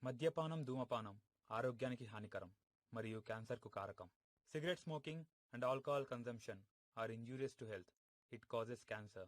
మద్యపానం ధూమపానం ఆరోగ్యానికి హానికరం మరియు క్యాన్సర్కు కారకం. Cigarette smoking and alcohol consumption are injurious to health. It causes cancer.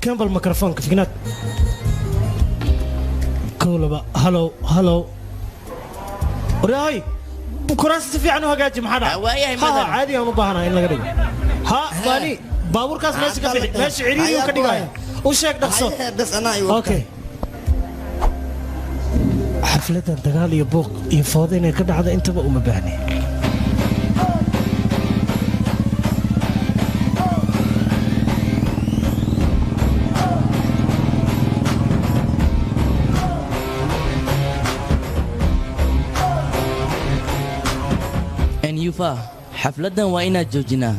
كم بالميكروفون كفينات كولبا هلو وراي كراسي في عنه هاجي محدا ها عادي ما بهنا الا غدي ها باني بابور كاس ماشي كبخي ماشي عريري وكدغاي وشيك دقسو بس انا اوكي حفلة دغال iyo buuq iyo foodo inay ka dhacdo intaba uma baahni yufa xafladan waa inaad joojinaa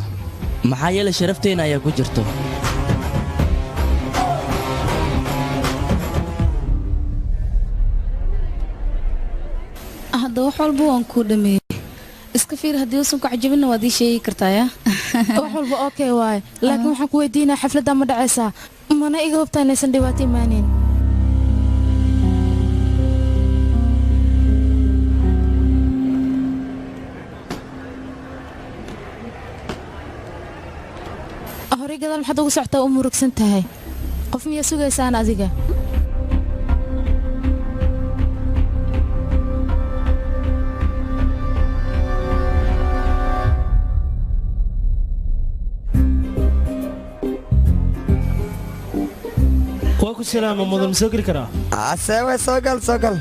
maxaa yeelay sharafteena ayaa ku jirto hadda wax walba waan ku dhameeyay iska fiir haddii uusan ku cajabinna waad ii sheegi kartaa ya wax walba okay waaye laakiin waxaan ku weydiinaa xafladda ma dhacaysaa mana iga hubtaa inaysan dhibaato imaaneyn horey gadaal maxaad ugu socotaa u murugsan tahay qof miyaa sugaysaan adiga waa ku salaama mudan ma soo geli karaa asewe soo gal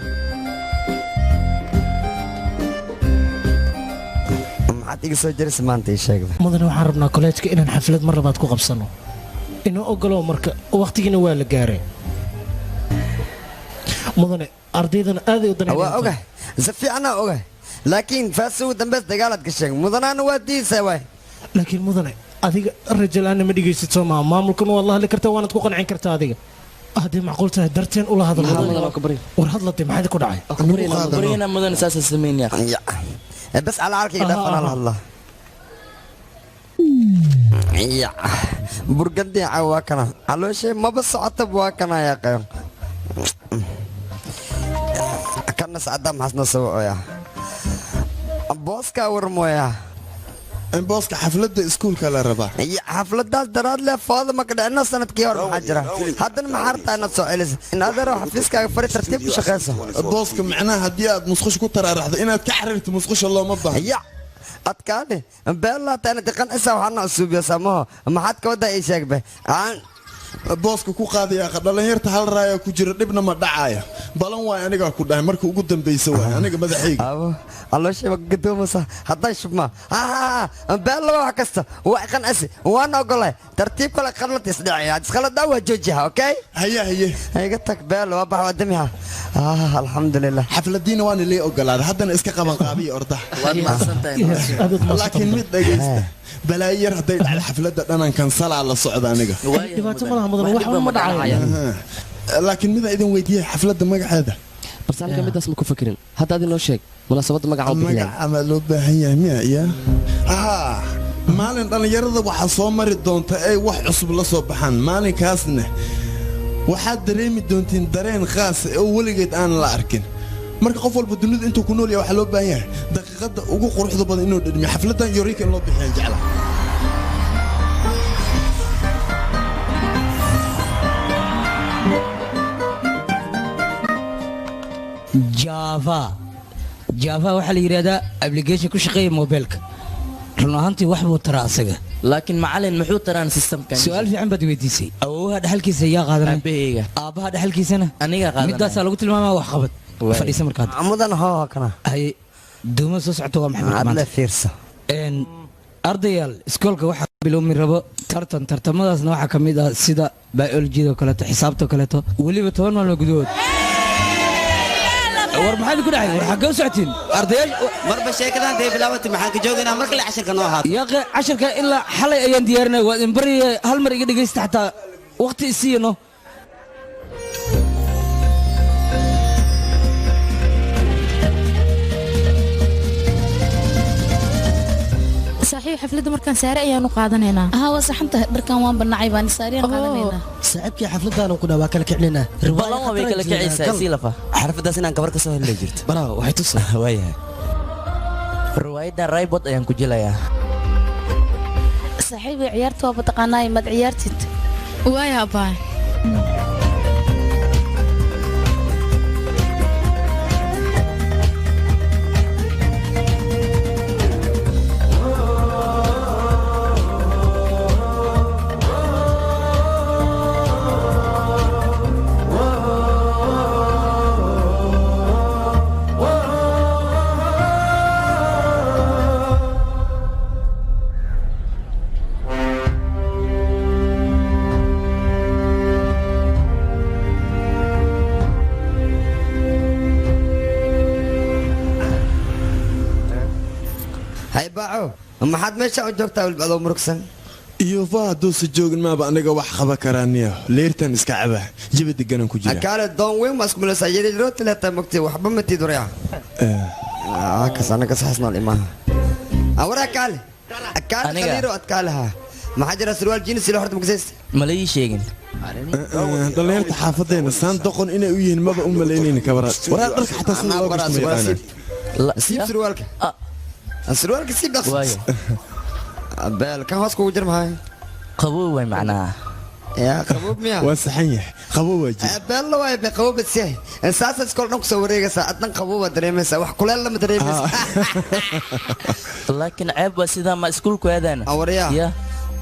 iga soo jiris maanta ii sheegda mudane waxaan rabnaa koleejka inaan xaflad mar labaad ku qabsanno inoo ogolow marka wakhtigiina waa la gaaray mudane ardaydana aaday u waa ogah si fiicana ogah laakiin faasi ugu dambeys dagaalaad ka sheeg mudanaana waa diisa waay laakiin mudane adiga rajalaana ma dhigaysid soo maa maamulkuna waad la hadli kartaa waanaad ku qancin kartaa adiga haddii macquul tahay darteen ula hadal war hadlatay maxaad ku dhacay mudane saasa sameynaya بس على عارك إذا فعل الله يا برجدي عواكنا على شيء ما بس عتب واكنا يا قيم كنا سعدام حسنا سووا يا بوسكا ورمويا بوسكا حفلة اسكول كلا ربع يا حفلة داس دراد له فاضي ما كده أنا سنة كيور حجرة هذا المحارة أنا سؤالز إن هذا روح حفيزك فري ترتيب شخصه بوسكا معناها هدية مسخش كتر راح إن تكحرت مسخش الله مضى يا أتكالي بالله تاني تقن إسا وحنا أسوب يسموه ما حد كودا إيشاك به booska ku qaadaya dhalinyarta hal raaya ku jira dhibna ma dhacaya balan waay aniga ku dhahay markii ugu dambeysay waay aniga madaxayga abo الله شبك قدومه هذا شبما بالله wax kasta waa qanasi waana ogolay tartiib kala qadlad isdhacay aad kala dawa joojiha okay haye tag beel waa baa wadamiha alxamdulillah xafladiina waan ilaa ogolaaday haddana iska qaban qaabiyo orda waad maasantahay laakiin mid dhageysta balaayir haday dhacdo xafladda dhanan kan sala la socda aniga dhibaato ma laha mudan wax ma dhacayo laakiin mid idin weydiiyay xafladda magaceeda barsaanka midaas ma ku fakirin hadda adin loo sheeg munaasabadda magaca u bixiyay ama loo baahan yahay miya ya maalin dhalinyarada waxa soo mari doonta ay wax cusub la soo baxaan maalinkaasna waxaad dareemi doontiin dareen khaas oo weligeed aan la arkin marka qof walba dunida intuu ku nool yahay waxaa loo baahan yahay daqiiqadda ugu quruxda badan inuu dhadhamiyo xafladan yorika in loo bixiyaan jecla java waxaa la yidhaahdaa application ku shaqeeya mobilka run ahaantii wax buu taraa asaga laakiin macalin muxuu taraan systemkan su'aal fiican baad weydiisay awoowaha dhaxalkiisa yaa qaadanay aabahayga aabbaha dhaxalkiisana aniga qaadanay midaasaa lagu tilmaamaa wax qabad fadhiisa markaad mudan hoo kana hay duuma soo socota waa maxamed adla fiirsa ardayaal iskoolka waxaa bilowmi rabo tartamadaasna waxaa ka mid ah sida biolojiyada oo kaleeto xisaabta oo kaleeto weliba 10 maalmood gudahood war maxaad ku dhaxay war xagee u socotiin ardayaal marba sheekadan day bilaawatay maxaan ka joogaynaa markale casharka noo ahaato yaa casharka ilaa xalay ayaan diyaarinay waa in bari hal mar iga dhageysta xataa waqti isiino صحيح حفلة مركان سارة أيانو قادنينا ها وصحنت دركان وان بنعي بان سارين قادنينا saaxiibkii xafladaan ku dhawaa kala kicinayna balan waa way kala kicaysaa siilafa xarfadaas inaan gabar ka soo heli jirto balaa waxay tusaa waayahay riwaayadda raybot ayaan ku jilayaa صاحبي عيارته وبتقناي مد عيارتت وايا باي maxaad meesha u joogtaa wilbadoo murugsan iyo faa hadduusa joogin maaba aniga wax qaba karaaniyo leertan iska caba jabi deganan ku jira akaale doon weyn baa isku milaysaa yadii loo tileetaa mogtay waxba ma tiid waryaa kas anaga saxasnool imaha awara akaale akaale khaliiro adkaaleha maxaa jira surwaal jinis ilo horta magsaysta mala ii sheegin dhallinyarta xaafadeena saan doqon inay u yihiin maba u malaynayni kabaraad waraa dharka xataa sida loo gashto ma yaqaanaan siib surwaalka surwaalka siib dhaqs beel kan hoos kugu jir mahay qabow way macnaha yaa qabow miya waa saxan yahay qabow waa jir beel la waay qabow bas yahay saasa iskool dhan ku soo wareegaysaa adnan qabow waa dareemaysaa wax kuleel lama dareemaysaa laakiin ceeb waa sidaa ma iskuulku aadaana awariyaa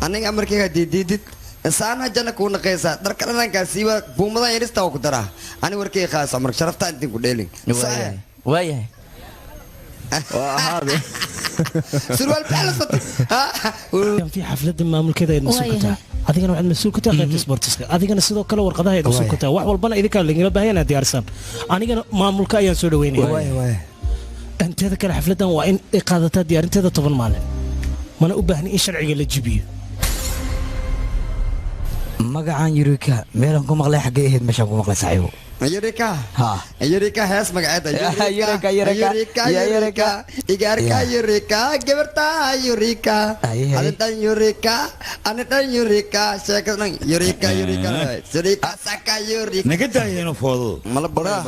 aniga markayga diidid saana janna kuu naqaysaa dharka dhanankaasiiba buumadan yarista waa ku daraa ani warkay qaasa marka sharaftaa intiin ku dheelin waayahay surwaal bala sotay في حفلة maamul keeda ay nasuukataa adigana waxaad mas'uul ka tahay qaybta sportiska adigana sidoo kale warqadaha ay nasuukataa wax walbana idinka laga baahan yahay diyaarsan anigana maamulka ayaan soo dhaweynaya inteeda kale xafladan waa in ay qaadataa diyaarinteeda 10 maalin mana u baahni in sharciga la jibiyo magacan yurika meelan ku maqlay xagee ahayd meeshaan ku maqlay saaxiibo يوريكا يوريكا هاس مقعدة يوريكا إيجاركا يوريكا جبرتا يوريكا أنا تان يوريكا أنا تان يوريكا شكرا يوريكا يوريكا ساكا يوريكا نقدر هنا فوضى ملبورا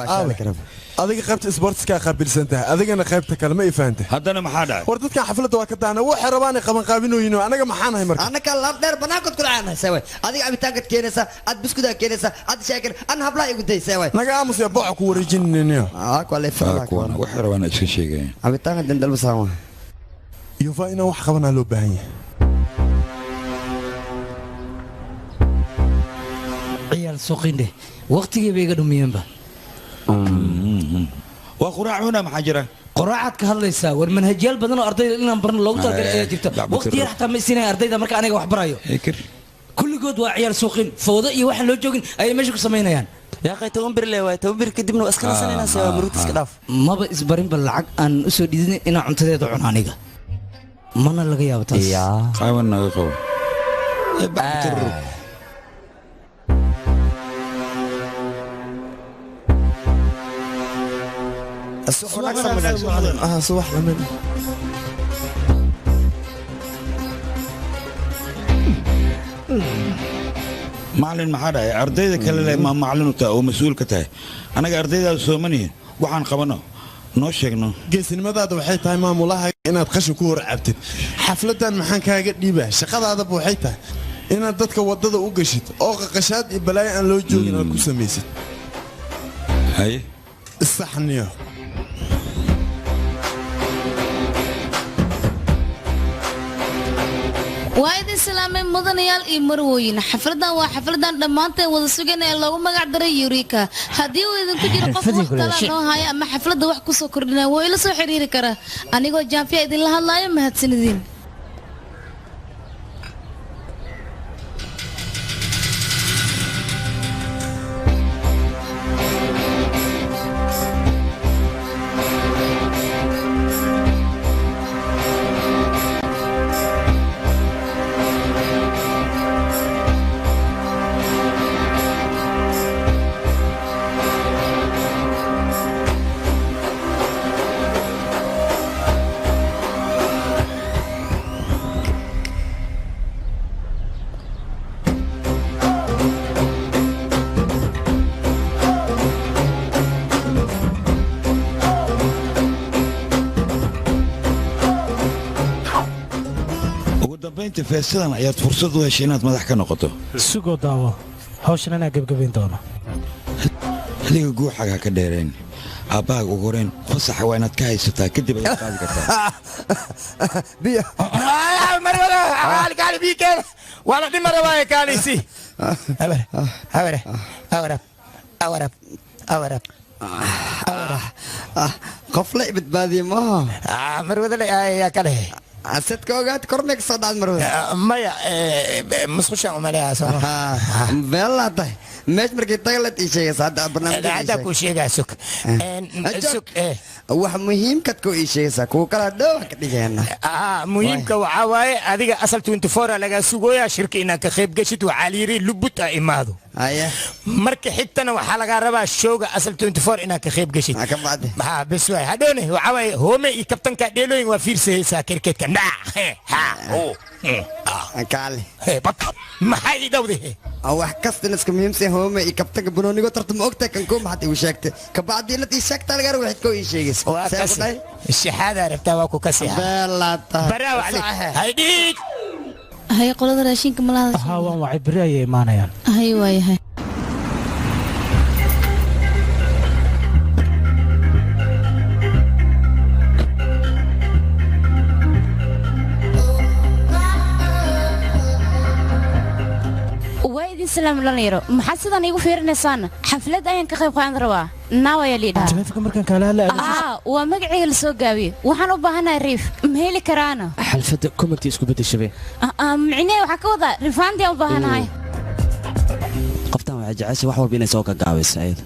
adiga qaybta sportska qaabilsan tahay adigana qaybta kale ma ifaantay haddana maxaa dhacay war dadka xafladda waa ka taana waxay rabaan qaban qaabinooyin anaga maxaan ahay marka anaka laab dheer banaankood kula aanay saway adiga abitaanka keenaysa ad biskuda keenaysa ad shaakir an habla igu day saway naga aamus ya booc ku wareejinayna kwale fara waxay rabaan iska sheegayaan abitaanka dindal basama yufa ina wax qabana loo baahan yahay ciyaal suuqinde waqtigii bay iga dhumiyeenba waa quraacuna maxaa jira quraacaad ka hadlaysaa war manhajyaal badan oo ardayda inaan barno loogu talagalay ayaa jirta waqti yar xataa ma isinaya ardayda marka aniga wax barayo kulligood waa ciyaal suuqin fawdo iyo waxaan loo joogin ayay meesha ku samaynayaan yaa qay tabanbir le waay tabanbir kadibna waa iska nasanayna saa murugta iska dhaaf maba isbarinba lacag aan u soo dhidin inaan cuntadeeda cuno aniga mana laga yaabo taas qaawan naga qabo صباح لمن macallin maxaa dhahay ardayda kale leh ma macallin u tahay oo mas'uul ka tahay anaga ardaydaada soomanihin waxaan qabano noo sheegno geesinimadaada waxay tahay maamulaha inaad qashin ku hor cabtid xafladan maxaan kaaga dhiibaa shaqadaadaba waxay tahay inaad dadka waddada u gashid oo qaqashaad iyo balaayo aan loo joogin aad ku samaysid haye saxniyo waa idin salaamay mudanayaal iyo marwooyin xafladan waa xafladan dhammaanteen wada sugan ee loogu magac daray Eureka haddii uu idinku jiro qof wax kale noo haya ama xafladda wax ku soo kordhinaya waa ila soo xiriiri karaa anigoo jaafiya idin la hadlayo mahadsanidin feesadan ayaad fursad u heshay inaad madax ka noqoto sugoo daawo hawshan anaa gebgabayn doono adiga guuxaga ka dheerayn aabbahaaga ugu horeyn fasaxa waa inaad ka haysataa kadib ayaad qaadi kartaa wala dhimara waaye kaalisi qof la badbaadiye maaha marwadale ayaa ka dhehe asadka ogaad kormeeg soo dhacd marwada maya musqushaan umaleeyaa soo beelaa tahay meesh markii tagalet ii sheegaysa hadda barnaamijhadda kuu sheegaa sug wax muhiimkad kuu ii sheegaysaa kuwa kala dhow ka dhigeena muhiimka waxaa waaye adiga asal 24 lagaa sugooyaa shirka inaad ka qayb geshid waxaa layiri lubut a imaado marka xigtana waxaa lagaa rabaa showga asal 24 inaad ka qayb geshid bes waay hadhowne waxaa waaye hoome iyo kabtanka dheelooyin waa fiirsahaysaa kirkeedka maxay ii dhowde wax kastan iska muhiimsan hoome iyo kabtanka banoonigo tarta ma ogtahay kan kuu maxad igu sheegtay kabacdi inad ii sheegtaa lagaa waxaad koo ii sheegaysa shaxaadaa rabtaa waa ku kasihaydhiig hay qolada raashinka malaada haa waan wacay beri ayay imaanayaan hay waayahay salaam dhalinyaro maxaa sidan iigu fiirinaysaan xaflad ayaan ka qayb qaadan rabaa naawaya liidhaa taleefanka markaan kaala hadlaa waa magacayga la soo gaabiye waxaan u baahanahay riif ma heli karaana xalfadda commenti isku bedeshabee micnee waxaa ka wadaa rifaantii u baahanahay qoftaan waxay jeceshay wax walba inay soo gagaabayso ayada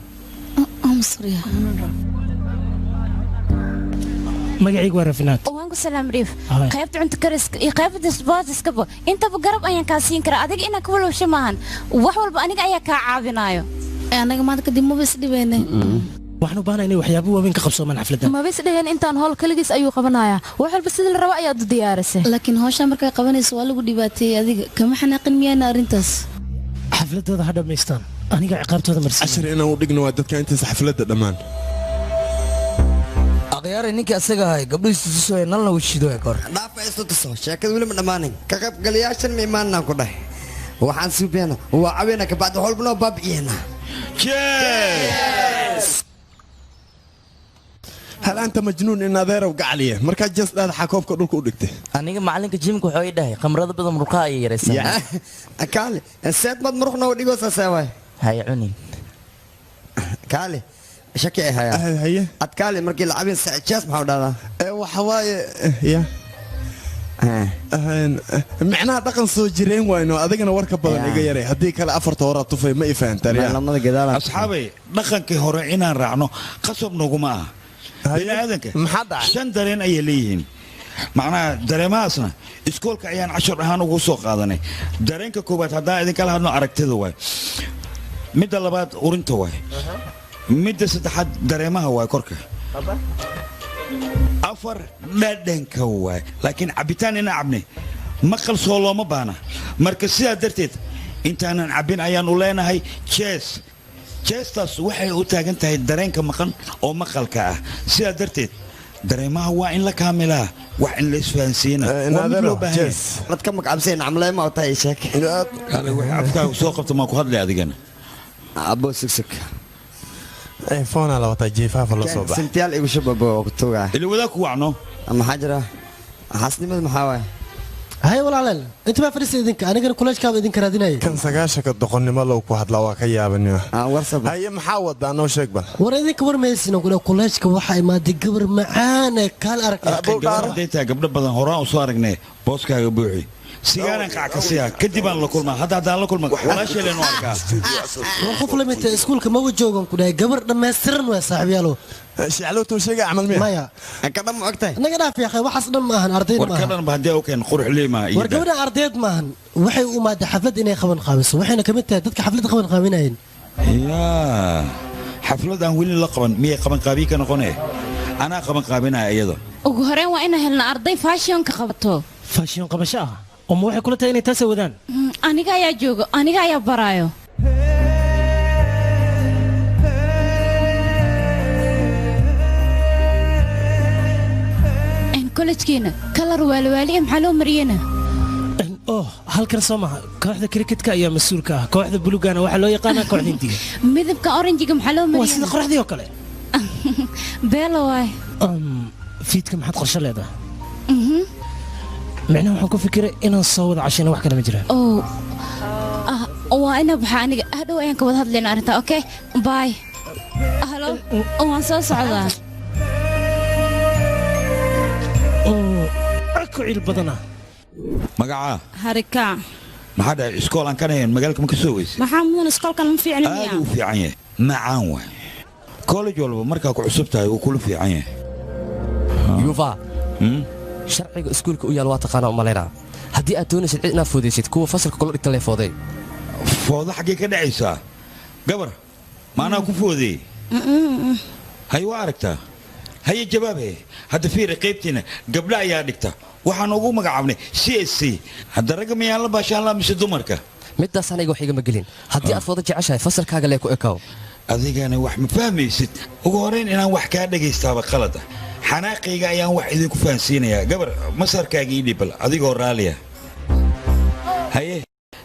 magacaygu waa rafinaad waan ku salaam riif qaybta cunto kariska iyo qaybta sportiskaba intaba garab ayaan kaa siin karaa adiga inaan ka walowsho maahan wax walba aniga ayaa kaa caawinayo anaga maanta kadib maba isdhibeynay waxaan u baahnaa inay waxyaabo waaweyn ka qabsoomaan xafladda maba isdhigeen intaan howl kaligiis ayuu qabanayaa wax walba sidii la rabo ayaad u diyaarisay laakiin hawshaa markaa qabanayso waa lagu dhibaateeyey adiga kama xanaaqin miyaana arrintaas xafladooda ha dhammaystaan aniga ciqaabtooda marsi cashar inaan u dhigno waa dadka intaas xafladda dhammaan akhyaari ninkii asaga ahay gabdhihiisu tusooya nalna weshido kor dhaafa isu tuso sheekada weli ma dhammaanin ka qaybgalayaashan ma imaanaan ku dhahay waxaan suubeena waa caweena kabacdi holbanoo baabi'iyena hal anta majnuun in adeerow gacaliya markaa jas dhaada xakoobka dhulka u dhigtay aniga macalinka jimka wuxuu ii dhahay khamrada badan muruqaa ayay yaraysaa kaale seed mad muruqna u dhigo saseeway haya cunin kaale shaki ay haya adkaale markii la cabin jees maxaa u dhahdaa waxa waaye ya macnaha dhaqan soo jireen wayno adigana warka badan iga yaray haddii kale afarta hore tufay ma ifahantaasxaabay dhaqankii hore inaan raacno qasab naguma ah biniaadanka shan dareen ayay leeyihiin macnaha dareemahaasna iskoolka ayaan cashar ahaan ugu soo qaadanay dareenka koowaad haddaan idinkala hadno aragtida waay midda labaad urinta waay midda saddexaad dareemaha waay korka afar dhadhanka waay laakiin cabitaan ina cabnay maqal soo looma baana marka sidaa darteed intaanan cabbin ayaan u leenahay jees jeestaas waxay u taagan tahay dareenka maqan oo maqalka ah sidaa darteed dareemaha waa in la kaamilaa wax in la isfahansiina lad ka magcabseen camleema oo tahay sheek afkaagu soo qabta maa ku hadlay adigana abo sigsig iphone la wataa jiifaafa la soo baxay sintiyaal igu shababo ku togaa ila wadaa ku wacno maxaa jira xasnimada maxaa waay هاي ولا لا انت ما فريس idinka anigana college ka idinka raadinay kan sagaashaka doqonnimo loo ku hadla waa ka yaabanaa warsab hay maxaa wadaa noo sheeg bal war idinka war meesina kula college ka waxa imaade gabar macaan kal aragtay gabdho badan horaan u soo aragnay booskaaga buuxi sigaaran qac ka siya kadib aan la kulmaa hadda la kulmaa walaashay leen arkaa qof lamid iskuulka ma wajoogan ku dhahay gabar dhameystiran waa saaxiibayaalo shaclo to sheega amal miya maya ka dham ogtay naga dhaaf yahay waxaas dhan maahan ardayd maahan warkadan baadee oo keen qurux leema war gabadha ardayd maahan waxay u maada xaflad inay qaban qaabiso waxayna kamid tahay dadka xaflad qaban qaabinayeen yaa xaflad aan weli la qaban miyay qaban qaabi ka noqonay anaa qaban qaabinaya iyada ugu horeen waa inaan helna arday fashion ka qabato fashion qabasho ah oo waxay kula tahay inay taas wadaan aniga ayaa joogo aniga ayaa baraayo كولجكينا كلر والوالي محلو مرينا halkan soo maaha kooxda cricketka ayaa mas'uulka ah kooxda buluugana waxa loo yaqaan kooxda hindiga midabka oranjiga maxaa loo mariyay waa sida qoraxdii oo kale beelo waay fiidka maxaad qorshe leedahay macnaha waxaan ku fikiray inaan soo wada cashayna wax kale ma jiraan waa ina baxa aniga hadhow ayaan ka wada hadlaynaa arrinta okay bye halo waan soo socdaa كعيل بدنا مقعة هركا ما حدا اسكول كان هين مقالك ما كسويس ما حامون اسكول كان في عيني هذا في عيني معاون كولج ولا مركا كعصبتها وكل في عيني يوفا شرعي اسكولك ويا الواتقانا ومالينا هدي اتونس عيدنا فوديسيت كو فصل كل دغتلي فودي فوضى حقي كدعيسا قبر ما انا كفودي هاي واركتا هاي جبابه هذا في رقيبتنا قبل يا دكتور waxaan ugu magacaabnay CSC hadda raga miyaan la baashaan la mise dumarka midaas aniga wax iga ma gelin haddii aad wada jeceshahay fasalkaaga lee ku ekaaw adigana wax ma fahmaysid ugu horeyn inaan wax kaa dhagaystaaba qalad ah xanaaqayga ayaan wax idinku fahansiinayaa gabar masarkaaga ii dhibal adigoo raaliya haye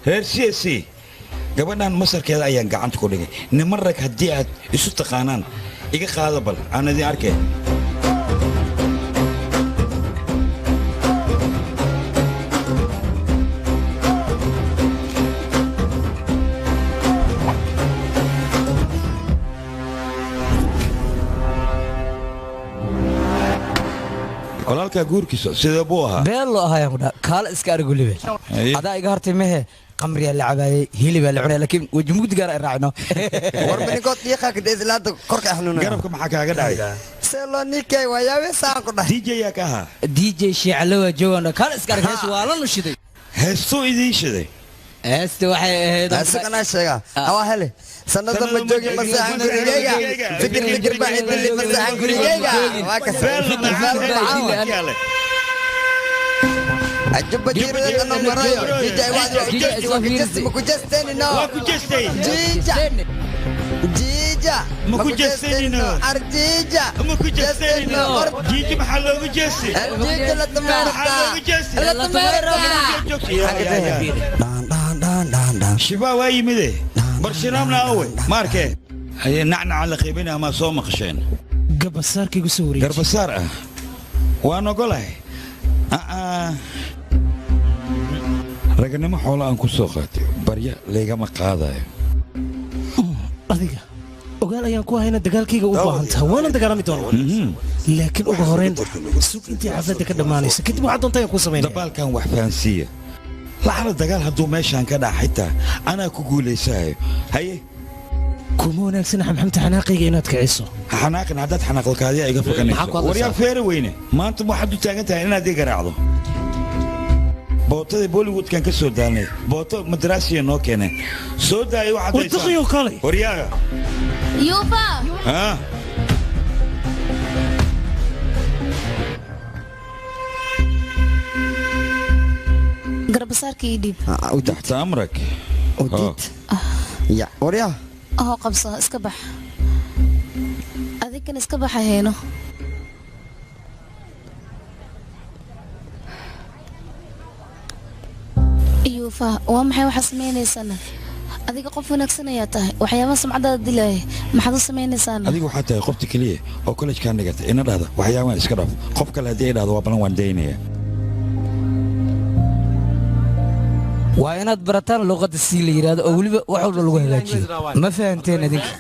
reer CSC gabadhan masarkeeda ayaan gacanta ku dhigay niman rag haddii aad isu taqaanaan iga qaada bal aan idin arkay walaalka guurkiisa sidee buu ahaa beel loo ahaa ku dhaa kaala iska argo libe adaa iga hartay mehe qamriya la cabaayay hilib la cunay laakiin waji mugdi gaar ay raacno war banigood diiqa ka deeslaada korka xanuuna garabka maxaa kaaga dhacay selo nikay wayawe saan ku dhahay DJ yaa ka ahaa DJ Shiicalo waa joogana kaala iska argo hees waa la nushiday heesto idin shiday heesto waxay ahayd asagana sheega awa hele sanada ma joogi masaan gurigeyga fikir baa idin masaan gurigeyga waa ka seel أجيب بجيرة أنا مرايا جيجا وجست مكوجستني نو مكوجستني جيجا جيجا مكوجستني نو أرجيجا مكوجستني نو جيجا محله مكوجستي أرجيجا لا تمرتا لا تمرتا دان شباب واي مدي برشلونة أول ماركة هي نعنع على خيبنا ما صوم خشين قبصار كي قصوري قبصار وأنا أقولها raganimo xoolo aan ku soo qaatay barya leegama qaadayo adiga ogaal ayaan ku hayna dagaalkayga u baahan tahay waana dagaalami doonaa laakiin ugu horeyn suuq intii xafladda ka dhammaanaysa kadib waxaad doontaa ku sameynaya dabaalkan wax fahansiiya laxala dagaal hadduu meeshaan ka dhaca xitaa anaa ku guulaysahayo haye kuma wanaagsana xamxamta xanaaqayga inaad kiciso xanaaqin haddaad xanaaqdalkaadiya iga foganayso waryaa feere weyne maanta waxaad u taagan tahay inaad ii garaacdo bootadii bollywoodkan ka soo daalnay booto madraasiya noo keeneen soo daayay waxaad wardaqiyo kale waryaaga yuufa garbasaarka ii dhiib تحت أمرك وديت يا وريا qabso iska bax adigan iska baxa heeno yuufa waa maxay waxa sameynaysaa adiga qof wanaagsan ayaa tahay waxyaabaha sumcadaada dilay maxaad u sameynaysaa adigu waxaa tahay qofta kaliya oo college-kaan dhigatay ina dhahda waxyaabahan iska dhaaf qof kale haddii ay dhahdo waa balan waan daynaya waa inaad barataan luqadda sii la yidhaahdo oo weliba wax walba lagu hagaajiyo ma fahanteen adinka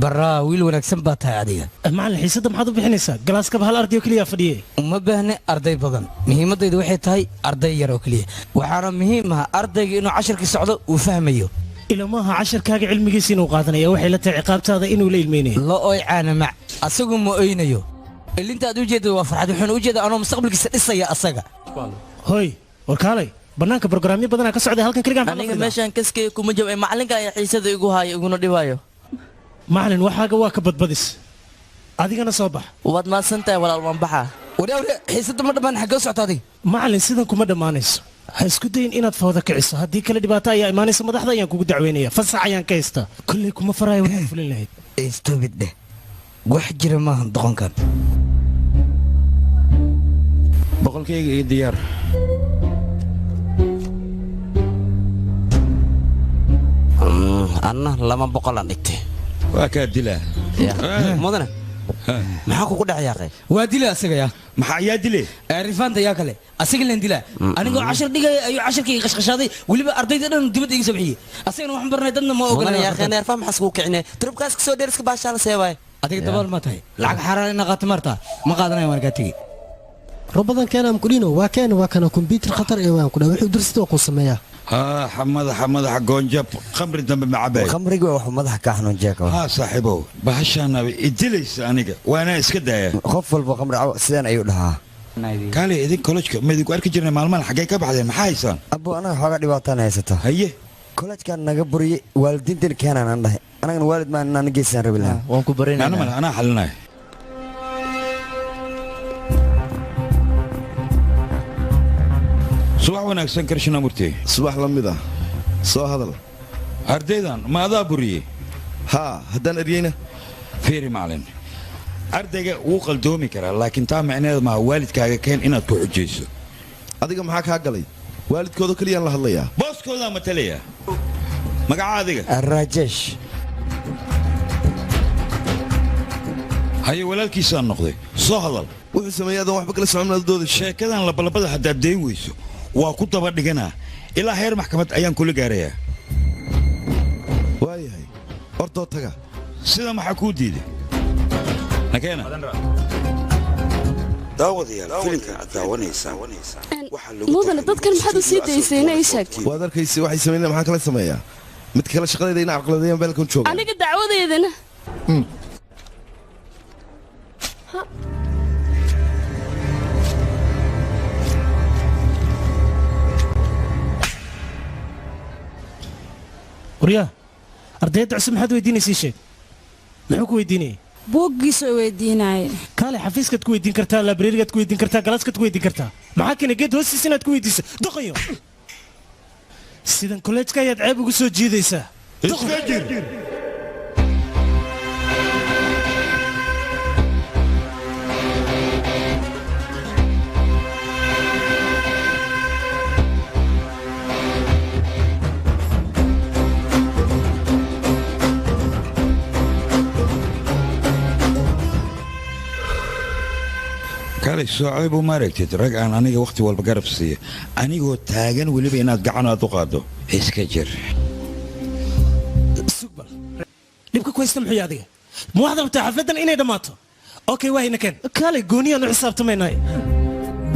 baraa wiil wanaagsan baa tahay adiga macallin xiisadda maxaad u bixinaysaa galaaskaba hal arday oo keliya fadhiye uma baahne arday badan muhiimaddaydu waxay tahay arday yar oo keliya waxaana muhiim ah ardayga inuu casharkii socdo uu fahmayo ilamaha casharkaaga cilmigiisa inuu qaadanaya waxay la tahay ciqaabtaada inuu la ilmeynayo la oy caanamac asagu ma oynayo ilinta aad u jeedda waa farxad wuxuuna u jeedaa anoo mustaqbalkiisa dhisaya asaga hoy warkaalay bannaanka brograamyo badanaa ka socday halkan keligaan aniga meeshaan kaskaya kuma jab ee macallinka ayaa xiisada igu haaya iguna dhibaayo macallin waxaaga waa ka badbadis adigana soo bax waad mahadsan tahay walaal waan baxaa waryaa xiisadda ma dhammaan xaggee socota adiga macallin sidan kuma dhammaanayso ha isku dayin inaad fawda kiciso haddii kale dhibaato ayaa imaanaysa madaxda ayaan kugu dacweynaya fasax ayaan ka haystaa kolley kuma faraayo waxaad fulin lahayd istubid dheh wax jira maahan doqonkan boqolkayga iyo diyaar anna 200 aan dhigtay waa kaa dilaa mudane maxaa kugu dhacayaaqay waa dila asaga yaa maxaa yaa dile rifaanta yaa kale asaga leen dilaa anigoo cashar dhigaya ayuu casharkii qashqashaaday weliba ardayda dhan dibadda iga soo bixiyey asagana waxaan barnay dadna ma ogola yaaqeen erfaa maxaa isku kicine turubkaas ka soo dheeriska baashaala seebaay adiga dabaal ma tahay lacag xaraan ina qaato marta ma qaadanaya waan kaa tegi ربضان كان أمكنينه وكان كمبيوتر خطر إيوان كنا وحي درست وقو سمياه ها حمد حقون جاب خمر دم معباي خمري وحمد حكاحنا جاكو ها صاحبه بهشانا إدليس أنيقا وأنا إسكدايا خفل بخمر سيدان أيو لها كالي إذن كولوجك ما يديكو أركي جرنا مالمان حقايقا بعدين محايسان أبو أنا حقا ديباتان هيستا هيه كولوج كان نقبري والدين تل كان أنا أنا والد ما أنا نجيسان ربي لها وانكو برين أنا حلناي subax wanaagsan karshina murtay subax la mid ah soo hadal ardaydan ma adaa buriyey haa haddaan eryeyna fiiri macalin ardayga wuu qaldoomi karaa laakiin taa micneed maaha waalidkaaga keen inaad ku xujayso adiga maxaa kaa galay waalidkooda keliyaan la hadlayaa booskoodaa matalaya magaca adiga rajesh haye walaalkiisaan noqday soo hadal wuxuu sameeyay adan waxba kala soconnadooda sheekadan labalabada haddaad dayn weyso waa ku daba dhiganaa ilaa heer maxkamad ayaan kula gaarayaa waayahay ordoo taga sida maxaa kuu diiday nakeena daawadayaal filimka aad daawanaysaan mudane dadkan maxaad u sii daysayna ii sheeg waad arkaysa waxay sameynayaan maxaa kala sameeyaa mid kale shaqadayda ina carqaladeeyaan beelkan jooga aniga dacwadeedana وريا أرديت عسى محد ويديني شيء محوك ويديني بوقيسو ويديناي كالي حفيزك تكوي دين كرتا لابريرك تكوي دين كرتا جلاسك تكوي دين كرتا معاك أنا جيت هوسي سنة تكوي ديس دقيو سيدان كلش كايد عيب وقصو جيديسا دقيو kaalay soocay buu maaragtid rag aan aniga wakhti walba garab siiya anigoo taagan weliba inaad gacan aad u qaaddo iska jir sugbal dhibka ku haysta muxuu adiga ma waxaad rabtaa xafladan inay dhammaato okay waahina keen kaalay gooniyaan u xisaabtamaynay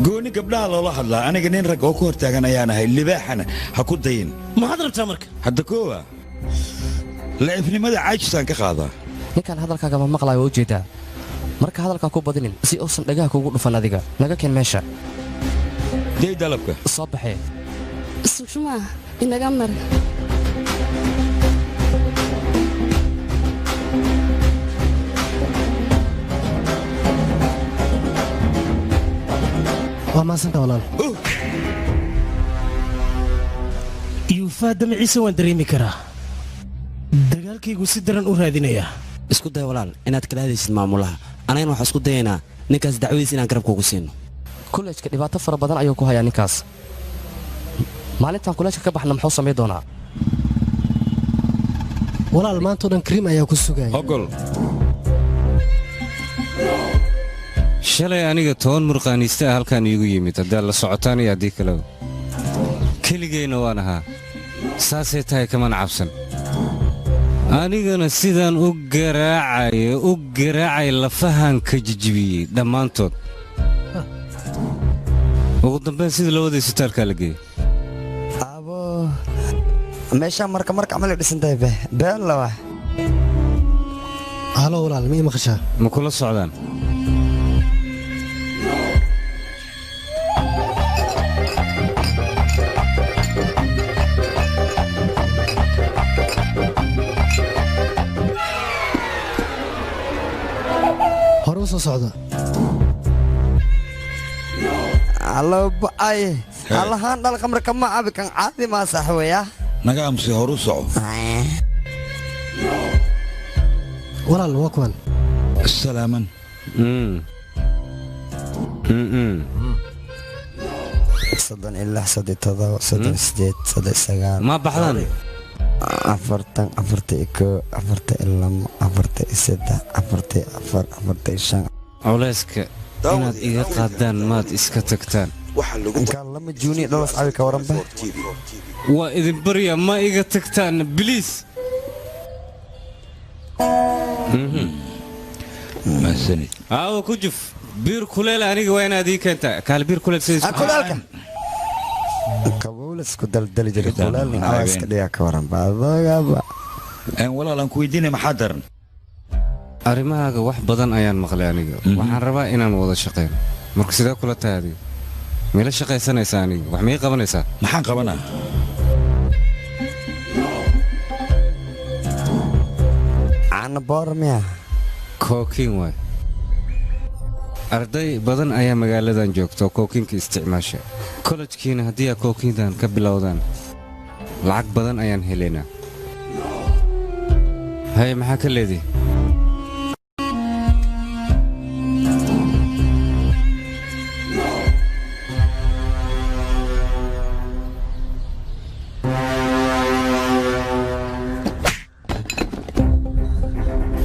gooni gabdhaha loola hadlaa aniga nin rag oo ku hortaagan ayaan ahay libaaxana ha ku dayin maxaad rabtaa marka hadda koowa laifnimada caajisaan ka qaadaa ninkan hadalkaaga ma maqlaayo waa ujeedaa marka hadalkaa ku badinin si uusan dhagaha kugu dhufan adiga naga keen meesha day dalabka soo baxee sushmaa inaga mar waa maasanta walaal yuufaa damaciisa waan dareemi karaa dagaalkaygu si daran u raadinayaa isku day walaal inaad kala hadaysid maamulaha anagana waxaan isku dayaynaa ninkaas dacwadiisa inaan garabka ugu siino kuleejka dhibaato fara badan ayuu ku hayaa ninkaas maalintan kuleejka ka baxna muxuu samayn doonaa walaal maantoo dhan kariim ayaa ku sugaya ogol shalay aniga 10 murqaaniista halkan iigu yimid haddii la socotaan iyo haddii kale keligeyna waan ahaa saasay tahay kaman cabsan anigana sidaan u garaacay lafahan ka jijibiyey dhammaantood ugu dambeyn sida labada isbitaalkaa la geeyey abo meeshaan marka camal dhisan tahay been lawa halo walaal ma maqashaa ma kula socdaan hore u soo socda allo ba'ay allahan dhal qamrka ma cabi kan caadi ma saxweeya naga amsi hore u soco walaal waa kuwan salaaman صدن إلا صدي تضو صدن سديد صدي سجال ما بحضن أفرتن إكو أفرت إلم أفرت إسدة أفرت أفرت إشان أولاسك inaad iga qaadaan maad iska tagtaan lama juuni dhalas cabi ka waran waa idin barya ma iga tagtaan biliis maasanid aawo ku juf biir kuleel aniga waa inaad ii keentaa kaal biir kuleel sidii kulaalka kabowla isku daldali jiray kulaalni aaska dhigaa ka waran baadogaba walaalaan ku weydiinay maxaa daran arrimahaaga wax badan ayaan maqlay aniga waxaan rabaa inaan wada shaqeyno marka sidee kula tahay adiga meela shaqaysanaysaa aniga wax mii qabanaysaa maxaan qabanaa caana boormiya kookiin waay arday badan ayaa magaaladan joogta oo kookiinka isticmaasha kollejkiina haddii aa kookiintan ka bilowdaan lacag badan ayaan helaynaa haye maxaa ka leedihi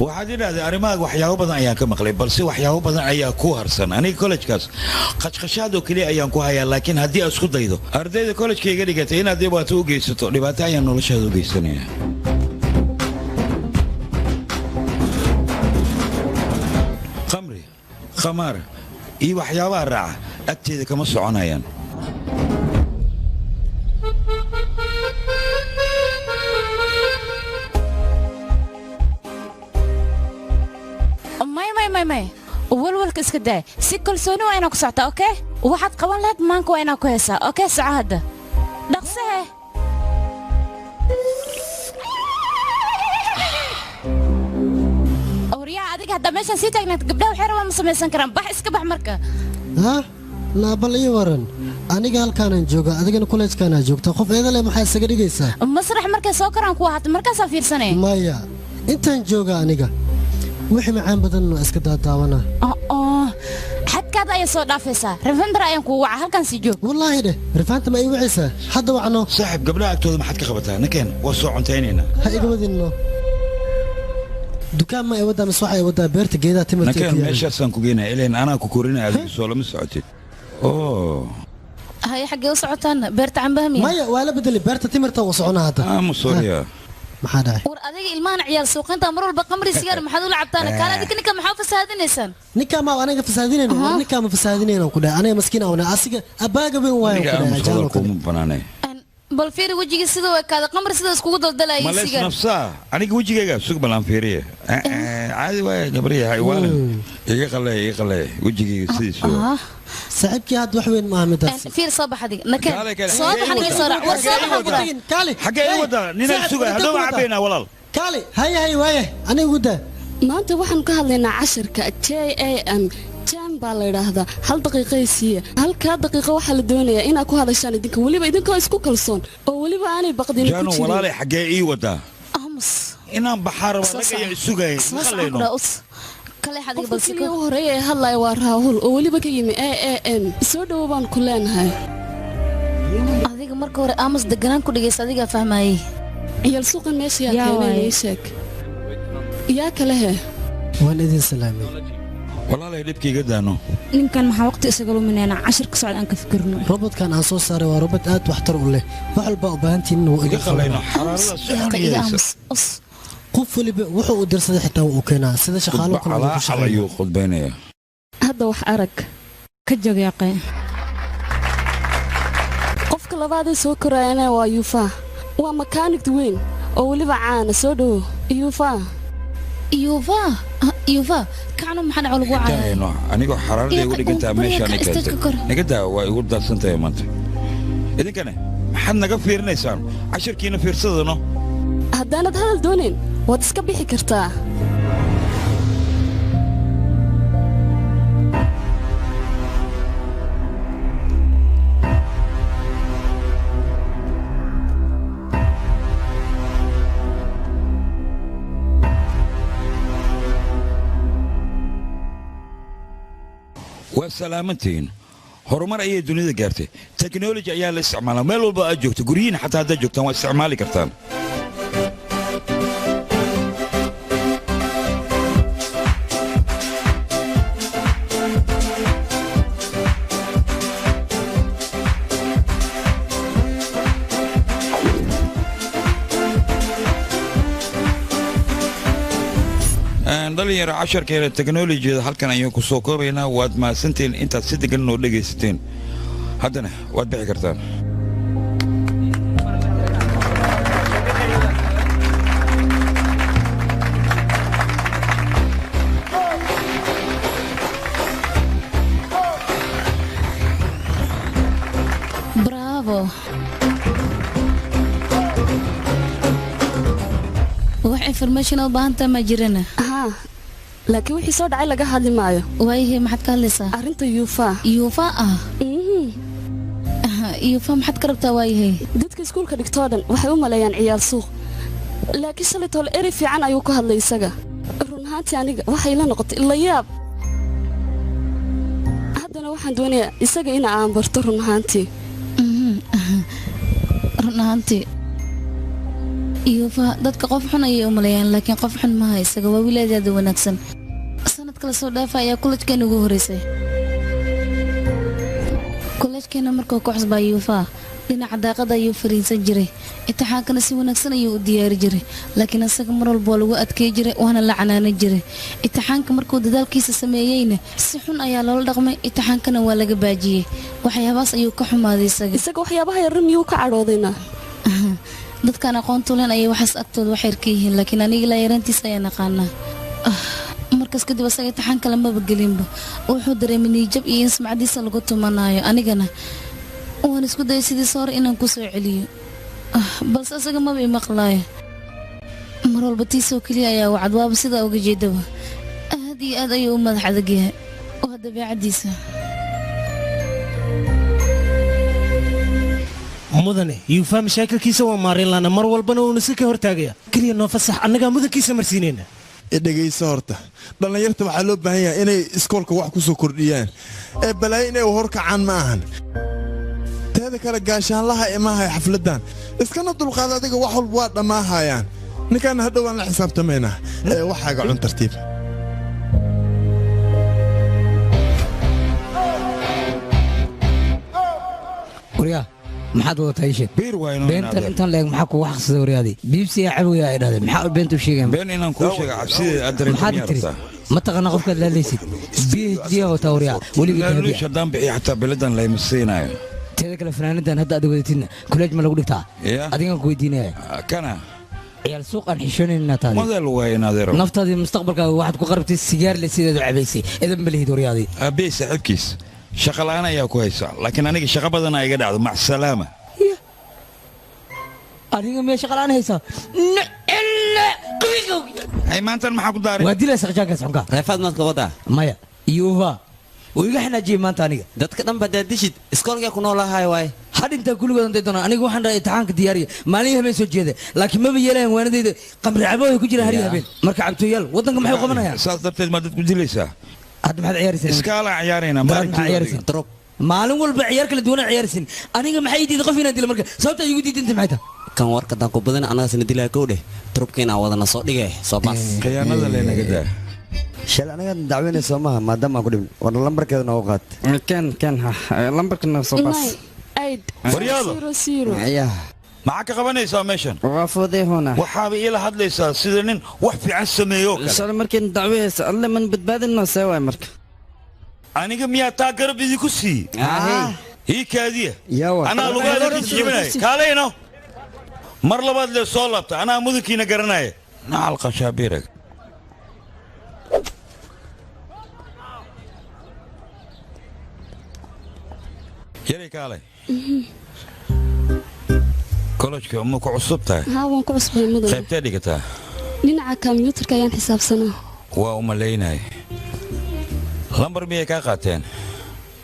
waxaad idhahdee arrimahaaga waxyaabo badan ayaan ka maqlay balse waxyaabo badan ayaa ku harsan aniga kollejkaas qashqashaadoo keliya ayaan ku hayaa laakiin haddii aad isku daydo ardayda kollejka iga dhigatay inaad dhibaato u geysato dhibaato ayaan noloshaada u geysanaya khamri khamaar iyo waxyaabaha raaca agteeda kama soconayaan walwalka iska daa si kalsooni waa inaa ku soctaa okey waxaad qaban lahayd maanka waa inaa ku heesaa okey soco hadda dhaqsahe awriyaha adiga haddaa meeshaan sii taagnayd gabdhaha waxay rabaan ma samaysan karaan bax iska bax marka ha naabal ii waran aniga halkaanaan jooga adigana kuleejkaanaa joogta qof eedale maxaa isaga dhigaysaa masrax markay soo koraan kuwa hata markaasaa fiirsanay maya intaan jooga aniga wixii macaan badan waa iska daadaawana xadkaada ayaa soo dhaafaysaa rifandar ayaan kugu waca halkan sii joog wallaahi dheh rifaanta ma ii wacaysaa hadda wacno saaxiib gabdhaha agtooda maxaad ka qabataa nakeen waa soo cuntaynaynaa ha iga wadinno dukaan ma ay waddaa mise waxa ay waddaa beerta geedaha timirta nakeen meeshaasaan ku geynaya ileen anaa ku korinaya adiga soo lama socotid haye xaggee u socotaan beerta cambahamiya maya waa la bedeli beerta timirta u soconaa hadda musooriya maxaa dhacay war adiga ilmahan ciyaal suuqinta mar walba qamri sigaar maxaad u lacabtaan kaala adiga ninka maxaa fasaadinaysaan ninka ma aniga fasaadinayno war ninka ma fasaadinayno ku dhaay aniga maskiin awna asiga abaaga weyn waayo ku dhaay jaalo ku banaanay bal fiiri wajiga sidoo ay kaada qamri sida iskugu daldalayay sigaar malays nafsa aniga wajigayga sug balan fiiriye caadi waay gabriya haywaan iga qalay wajigayga sidiisu saaxiibkii had wax weyn ma aha midaas fiir soo baxadi nakeen soo baxadi soo raac war soo baxadi kaali xagee ay wada nina suga hadoo cabeena walaal kaali hay waaye aniga guda maanta waxaan ka hadlaynaa casharka JAM jam baa la yidhaahdaa 1 daqiiqay siiya halkaa daqiiqo waxaa la doonayaa inaad ku hadashaan idinka weliba idinkoo isku kalsoon oo weliba aanay baqdin jaano walaalay xaggee ii wadaa amus inaan baxaar walaga isugay maqaleeno kale xadiga balse ka horeeyay ee hadlay waa Raahul oo weliba ka yimi AAM soo dhaw baan ku leenahay adiga marka hore amus deganaan ku dhigaysa adiga fahmayay ciyal suuqa meesha yaa keenay sheeg yaa kale waan idin salaamay walaalay dhibkayga daano ninkan maxaa waqti isaga luminayna 10 ka socod aan ka fikirno robotkan aan soo saaray waa robot aad waxtar u leh wax walba u baahantiin inuu iga qalayno xaraarada qof waliba wuxuu u dirsaday xitaa uu keenaa sida shaqaalo kale ku shaqeeyo khudbaynaya hadda wax arag ka jageeqay qofka labaad ee soo korayana waa Yufa waa mechanic weyn oo waliba caan soo dhaw Yufa kaana maxaan culugu caayno aniga xaraarada igu dhiganta meesha niga daa waa igu darsantahay maanta idinkana maxaad naga fiirinaysaan cashirkiina fiirsadano haddaanad hadal doonin waad iska bixi kartaa waa salaamantiin horumar ayay dunida gaartay technology ayaa la isticmaalaa meel walba aad joogto guryihiin xataa haddaad joogtaan waa isticmaali kartaan dhalinyaro casharkeena teknolojiyada halkan ayaan ku soo koobaynaa waad mahadsantiin intaad si degan noo dhegaysateen haddana waad bixi kartaan bravo wax information oo baahantaa ma jirana laakiin wixii soo dhacay laga hadli maayo waayahay maxaad ka hadlaysaa arrinta Yufa Yufa maxaad ka rabtaa waayahay dadka iskuulka dhigtoo dhan waxay u maleeyaan ciyaal suuq laakiin shalay toole eri fiican ayuu ku hadlay isaga run ahaantii aniga waxay la noqotay la yaab haddana waxaan doonayaa isaga in aan barto run ahaantii Yufa dadka qof xun ayay u maleeyaan laakiin qof xun ma haysaga waa wiilaadeeda wanaagsan sanad kala soo dhaafa ayaa kuleejkeena ugu horeysay kuleejkeena markuu ku cusbaa Yufa dhinaca daaqada ayuu fariisan jiray imtixaankana si wanaagsan ayuu u diyaari jiray laakiin asaga mar walba lagu adkay jiray waana la canaanan jiray imtixaanka markuu dadaalkiisa sameeyayna si xun ayaa loola dhaqmay imtixaankana waa laga baajiyay waxyaabahaas ayuu ka xumaaday isaga waxyaabaha yar miyuu ka cadhoodayna dadkan aqoontu leen ayay waxaas agtooda waxyar ka yihiin laakiin aniga la yarantiisa ayaan aqaanaa markaas kadib asaga imtixaan kale maba gelinba wuxuu dareemay niyjab iyo in sumcadiisa lagu tumanaayo anigana waan isku dayay sidiisa hore inaan ku soo celiyo balse asaga maba i maqlaayo mar walba tiisoo keliya ayaa wacad waaba sidaa uga jeedaba aad iyo aad ayuu u madax adag yahay waa dabeecaddiisa mudane Yufa mashaakilkiisa waa maarin laana mar walbana uu nasi ka hortaagaya kaliya noo fasax annaga mudankiisa marsiinayna dhegayso horta dhalinyarta waxaa loo baahan yahay inay iskoolka wax ku soo kordhiyaan ee balaayo inay horkacaan ma ahan teeda kale gaashaanlaha imaahay xafladan iskana dulqaad adiga wax walba waa dhammaahayaan ninkaan hadhow aan la xisaabtamaynaa waxaaga cun tartiib maxaad wadataa ishee biir waa inuu beentan intaan leeg maxaa kugu xaqsada waryaadii biibsi yaa cawiya ay dhahdeen maxaa beentu sheegeen been inaan kuu sheega cabsideeda aad dareemta maxaad tiri ma taqaana qofkaad laalaysid PhD wataa waryaa weliga laaluush haddaan bixiyo xataa biladan layma siinayo teeda kale fanaanadan hadda aad wadatidna kuleej ma lagu dhigtaa adigaan ku weydiinaya kana ciyaal suuqaan xishoonaynaa taadi model waa inadeero naftaadii mustaqbalkaaga waxaad ku qarabtay sigaar le sideedu cabaysay edan ma lihid waryaadii aabey saaxiibkiis shaqa la'aan ayaa ku haysa laakiin aniga shaqa badanaa iga dhacdo mac salaama adiga mee shaqa la'aan haysaa hay maantan maxaa ku daaray waa dilaysa qajaankaas xunka reefaad maad qabataa maya yuufa ويجي احنا جي ما تاني dadka dhan baa daadishid iskoolka ku noolahay waay had inta kuligood intay doonaan aniga waxaan dhahay imtixaanka diyaariya maalin habeen soo jeeda laakiin ma yeelaan waanadeyda qamri cabo ay ku jiraan har habeen marka cabtooyaal wadanka maxay qabanayaan saas darteed ma dadku dilaysaa hadda maxaad ciyaaraysaa iskaala ciyaarayna maalintii drop maalin walba ciyaar kala duwan ciyaaraysin aniga maxay diiday qof inaan dilo marka sababta igu diidinta maxay tahay kan warka dan ku badan anaga sina dilaa kowdhe trubkeena wadana soo dhigay soo baas khiyaanada leenaga daa shal aniga dacweynayso maaha maadaama ku dhibin war lambarkeeda noo qaad kan lambarkana soo baas waryaado maxaa ka qabanaysaa meeshan waa foodeehona waxaaba iila hadlaysaa sida nin wax fiican sameeyo kale shala markiin dacweysa alle man badbaadinoo see waay marka aniga miyaa taa garab idinku sii ii kaadiya anaa lugaada jijibinaya kaalayno mar labaad lee soo laabta anaa mudankiina garanaya nacal qashaabiirag yaray kaalay kolojka ma ku cusub tahay haa waan ku cusbay mudan qaybtee dhigataa dhinaca kombiyuutarka ayaan xisaabsanaa waa u malaynay lambar miyay kaa qaateen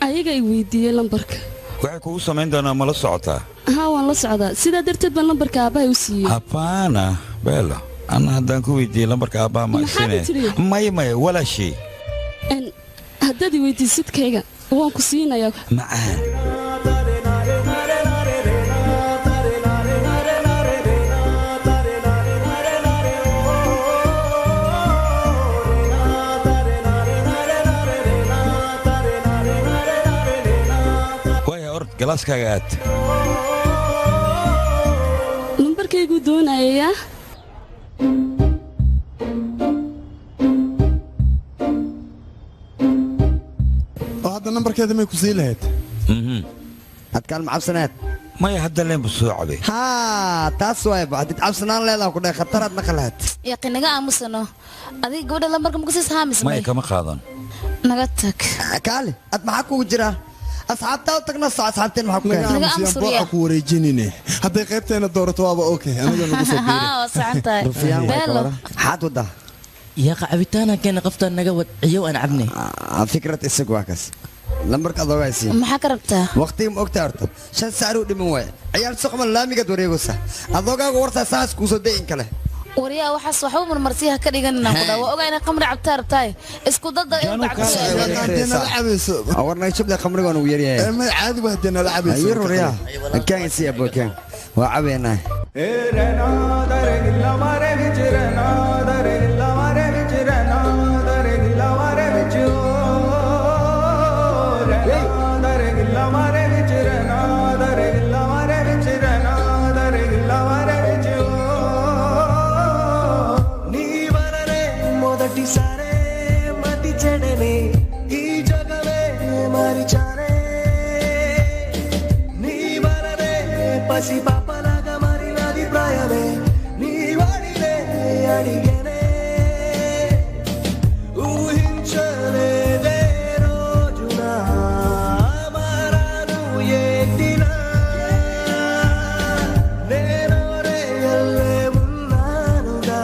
ayaga ay weydiiyey lambarka waxay kugu samayn doonaa ma la socotaa haa waan la socdaa sidaa darteed baan lambarka aabbahay u siiyey habaana beelo anna haddaan ku weydiiyey lambarka aabbaha ma isine maya walaashii haddaad i weydiisidkayga waan ku siinayaa macaan galaaskaaga aad lambarkayguu doonayayaa oo hadda nambarkeeda may ku sii lahayd adkaan macabsaneed maya hadda leenbu soo cabay haa taas waay hadid cabsanaan leedaha ku dhahay khataraad naqa lahayd yaqin naga aamusano adiga gabadha lambarka ma kusiis haamismay maya kama qaadan naga tag kaali ad maxaa kugu jiraa asxaabtaa u tagna soo asxaabteen maxaa ku keenay baa ku wareejinine hadday qaybteena doorato waaba okay aniga nagu soo biiray haa saxantahay beelo xaad wada يا قعبتانا كان قفتا نجود عيو أنا عبني فكرة السجواكس لمبرك أضوايسي ما حكرتها وقتي مقتارته شن سعره دي موي عيال سوق من لامي قد وريغوسا أضوغا ورثة ساس كوسو دين كله وريا waxaa waxuu marmarsiyaha ka dhiganna ku dhaw ogaayna qamri cabtaar taay isku dad ay awarna shubda qamriga uu yaryahay ma caadi waa hadana la cabayso ayro riya kan si abokan waa cabeena పసి పాపలాగా మారినది ప్రాయమే నీ వాడినే అడిగేనే ఊహించలేదే రోజున మారాను ఏటినా నేను రేయల్లే ఉన్నానుగా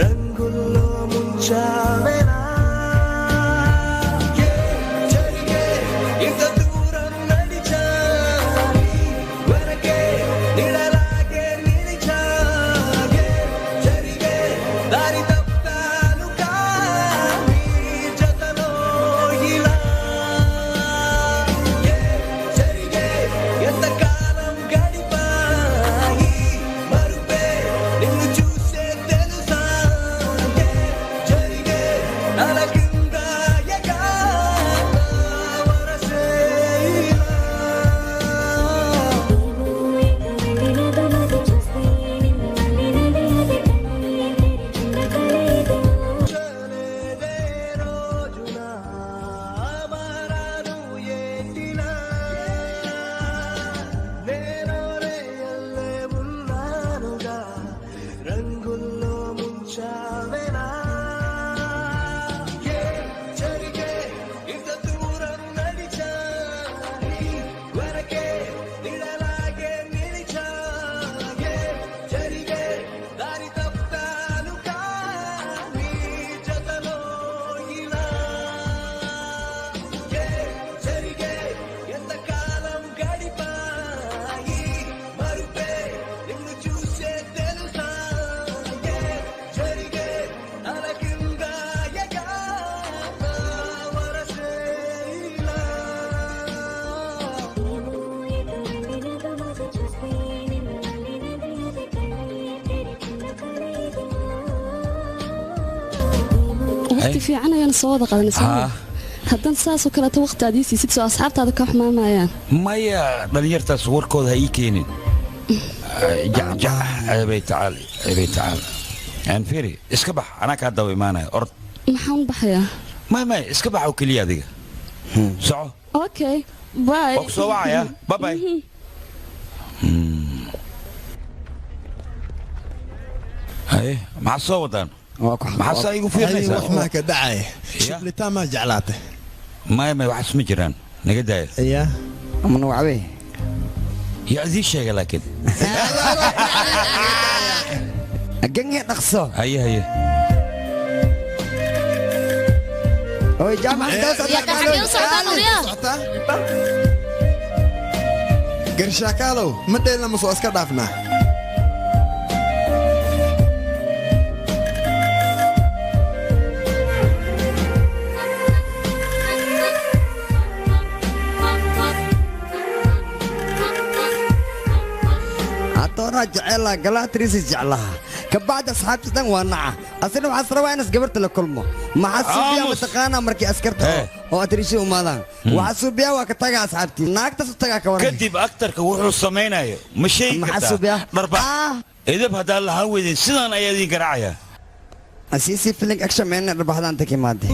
రంగుల్లో ముంచావేనా జరిగే ఇంత దూరం నడిచా waqti fiican ayaan soo wada qadanay haddaan saasoo kaleeto waqti aad ii siisid soo asxaabtaada ka xumaanayaan maya dhalinyartaas warkooda ha ii keenin ceebay tacaal aan fiiri iska bax anaa kaa daba imaanaya orod maxaan baxayaa maya iska bax oo keliya adiga soco okay bye waa ku soo wacaya babay haye maxaa soo wadaan maxaa saa igu fiirnaysaa wax maa ka dhacay shiblitaan maa jeclaatay maya waxaas ma jiraan naga daaya ya amana wacbe yaa idii sheega laakiin gange dhaqso haye oy jaamac garshaakaalow ma dheelna ma soo iska dhaafnaa atoonaa jeceelaa galaatriisi jeclaha kabacdi asxaabtis dhan waa naca asina waxaas rabaa inas gabarta la kulmo maxaa suubiyaa mataqaanaa markii askarta oo atriishi umaadaan waxaa suubiyaa waa ka tagaa asxaabtii naagtaas u tagaa ka waran kadib aktarka wuxuu samaynayo ma sheegi kartaa dharba edab haddaan lahaan weydin sidaan ayaa idiin garaacaya asiisi filing action meena dharbaxdaan taka imaade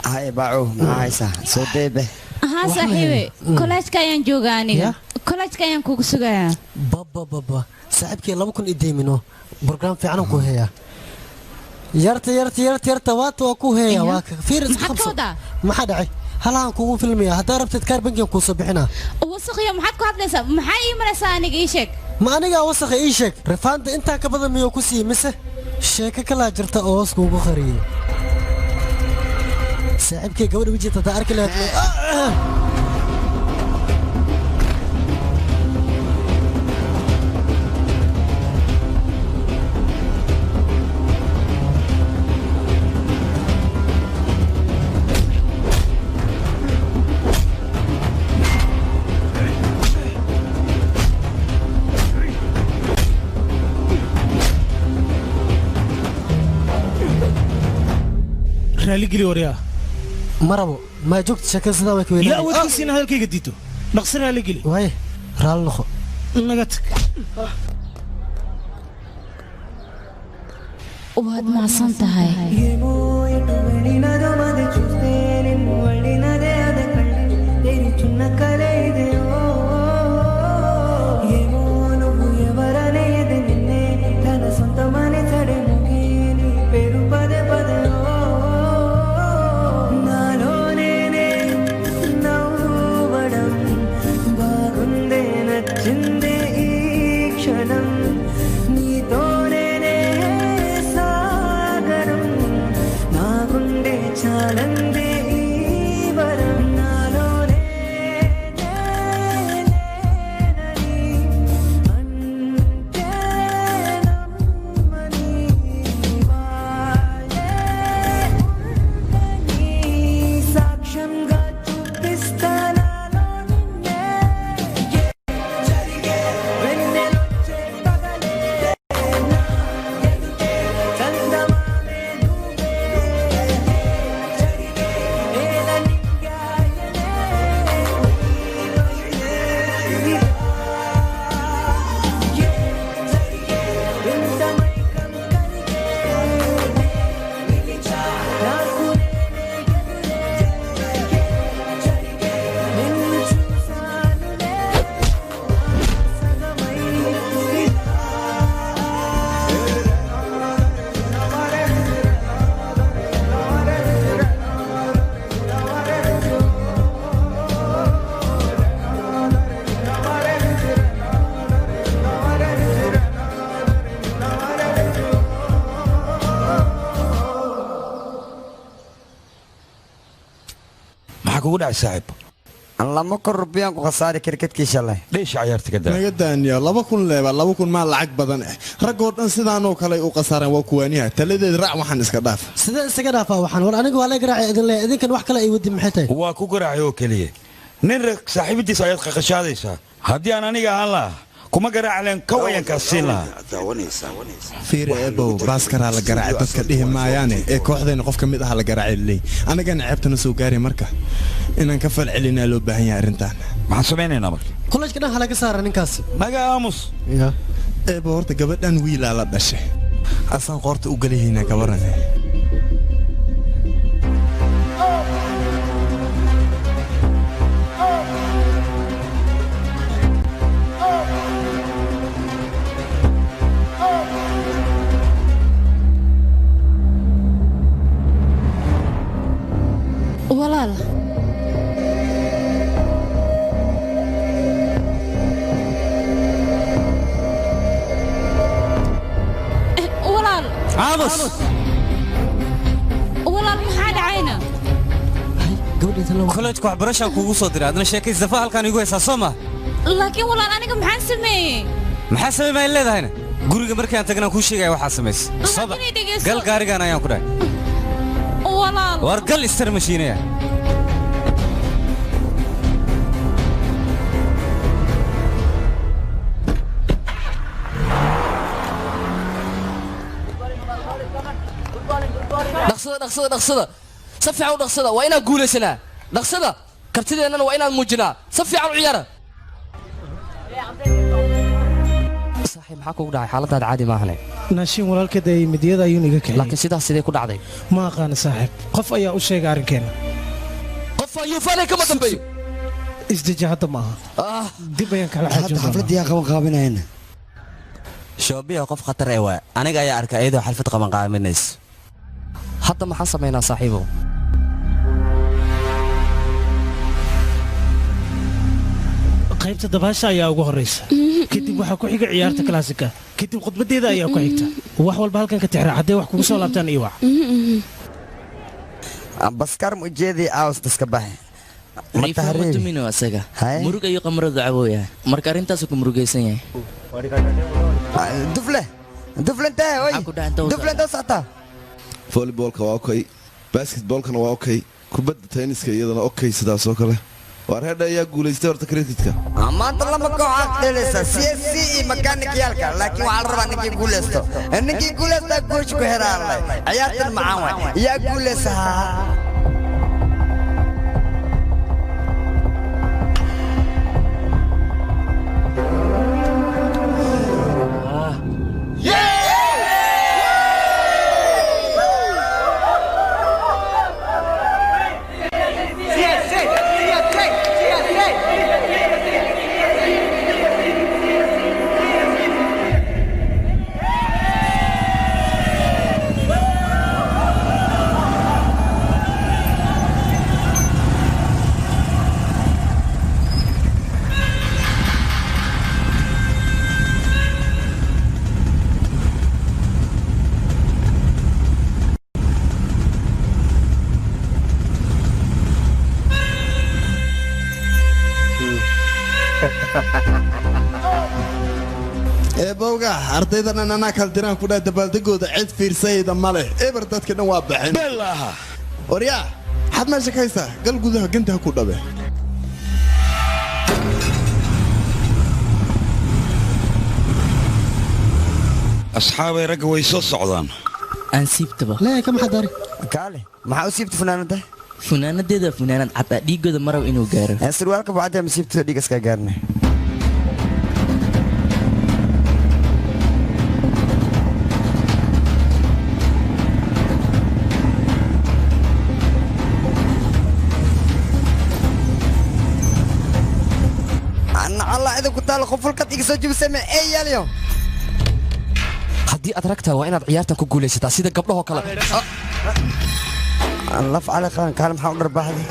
هاي باعو معايسة سوديبه ها صاحبي كولاج كايان جوغاني كولاج كايان كوكسوغايا بابا صاحبكي لما كن إديمينو برنامج في عنو كوهيا يرت واتو كوهيا واك فيرس خمسة ما حدا عي هلا كوكو فيلمية هدا ربت تذكر بنجي كوسو بحنا وسخ يا محد كو هدليسا maxay imanasaaniga ii sheeg ma aniga wasakh ii sheeg rifaanta inta ka badan miyo ku sii mise sheeka kala jirta oo hoos kugu qariyay saaxiibkay gabadha wajita ta arki lahayd رالي قلي وريا مربو ما جوكت شكل صدا وك وين يا ودك سينا هلكي قديتو نقصر رالي قلي واي رال نخو نغتك waad maasan tahay kugu dhacay saaxiib lama kun rubiyaan ku khasaari kirkadkii shalay dheesha ciyaarta ka daa naga daaniya 2,000 leeba 2,000 maa lacag badan ah ragoo dhan sidaanoo kale u qasaareen waa kuwaaniyaha taladeed raac waxaan iska dhaaf sidee isaga dhaafaa waxaan war anigu waa la garaacay idin leeyahay idinkan wax kale ay wadi maxay tahay waa ku garaacay oo keliya nin rag saaxiibadiisa ayaad qaqashaadaysaa haddii aan aniga ahaan lahaa kuma garaacleen kawayankaas siin lahaa fiiri eebow baaskaraa la garaacay dadka dhihi maayaane ee kooxdayna qof ka mid ah la garaacay leey anagana ceebtana soo gaaray marka inaan ka falcelinaa loo baahan yahay arrintan maxaan samaynaynaa marka kullajka dhan halaga saara ninkaasi naga aamus eebow horta gabadhan wiilaa la dhashay asaan qoorta u galayaynaa gabarane walaal walaal aamus walaal maxaa dhacayna kollejka waxbarashaan kuugu soo diray adna sheekay safa halkaan igu haysaa soo ma laakiin walaal aniga maxaan sameeyey maxaa samey maa leedahayna guriga markaan tagnaan kuu sheegaya waxaa samaysay soba gal gaarigaan ayaan ku dhahay walaal war gal istar mashiinaya dhaqsada si fiican u dhaqsada waa inaan guulaysanaa dhaqsada kartideennana waa inaan muujinaa si fiican u ciyaara saaxiib maxaa kugu dhacay xaaladaada caadi maahane naashin walaalkeed ay midiyada ayuun iga kiciyey laakiin sidaas sidee ku dhacday ma aqaana saaxiib qof ayaa u sheegay arrinkeenna qof ayuu faanay kama dambeeyo isdeji hadda maaha dib ayaan kala hadda xafladii aan qaban qaabinayna shoobiya qof khatar ee waa aniga ayaa arkay iyadoo xalfad qaban qaaminaysa hadda maxaan samaynaa saaxiibow qaybta dabaasha ayaa ugu horraysa kadib waxaa ku xiga ciyaarta kalaasika kadib khudbadeeda ayaa ku xigta wax walba halkan ka tixraa haddee wax kugu soo laabtaan iyo wax baskar mujeedii aawstaska baxe riifaamatumino asaga murug ayuu qamaradu cabooyaa marka arrintaasu ku murugaysan yahay duflentee oy duflentee socotaa volleybolka waa okay basketbolkana waa okay kubadda tenniska iyadana okay sidaasoo kale waar hedha ayaa guulaystay horta kreditka maanta lama kooxaad dheelaysa csc iyo makaanikiyaalka laakiin waxaa la rabaa ninkii guulaysto ninkii guulaystaa goosh ku heraanlay ciyaartan macaan waay yaa guulaysahaa eebowga ardaydan anaa kaldiraan ku dhahay dabaaldegooda cid fiirsayda ma leh eber dadka dhan waa baxeen waryaa xad meesha ka haysaa gal gudaha ganta ha ku dhabe asxaabay ragga way soo socdaan aan siibtaba lee ka maxaa dari kaale maxaa u siibta funaanada funaanadeeda funaanad cadda dhiigooda maraw inuu gaaro sirwaalka bacdee ma siibta dhiigaskaa gaarnay haddii aad ragtaa waa inaad ciyaartan ku guulaysataa sida gabdhahoo kale laf cali qaan kaale maxaa u dharbaaxday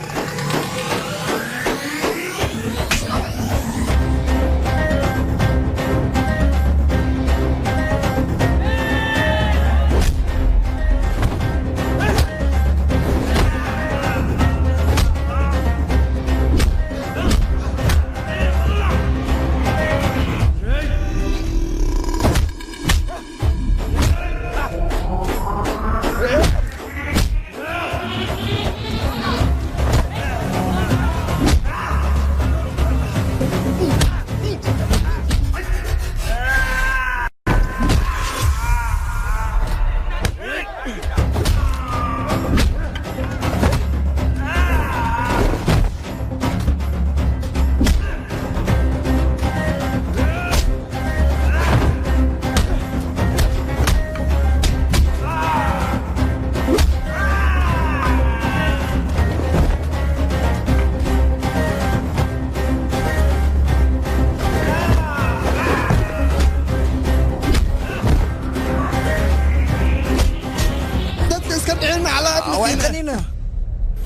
ويقنينا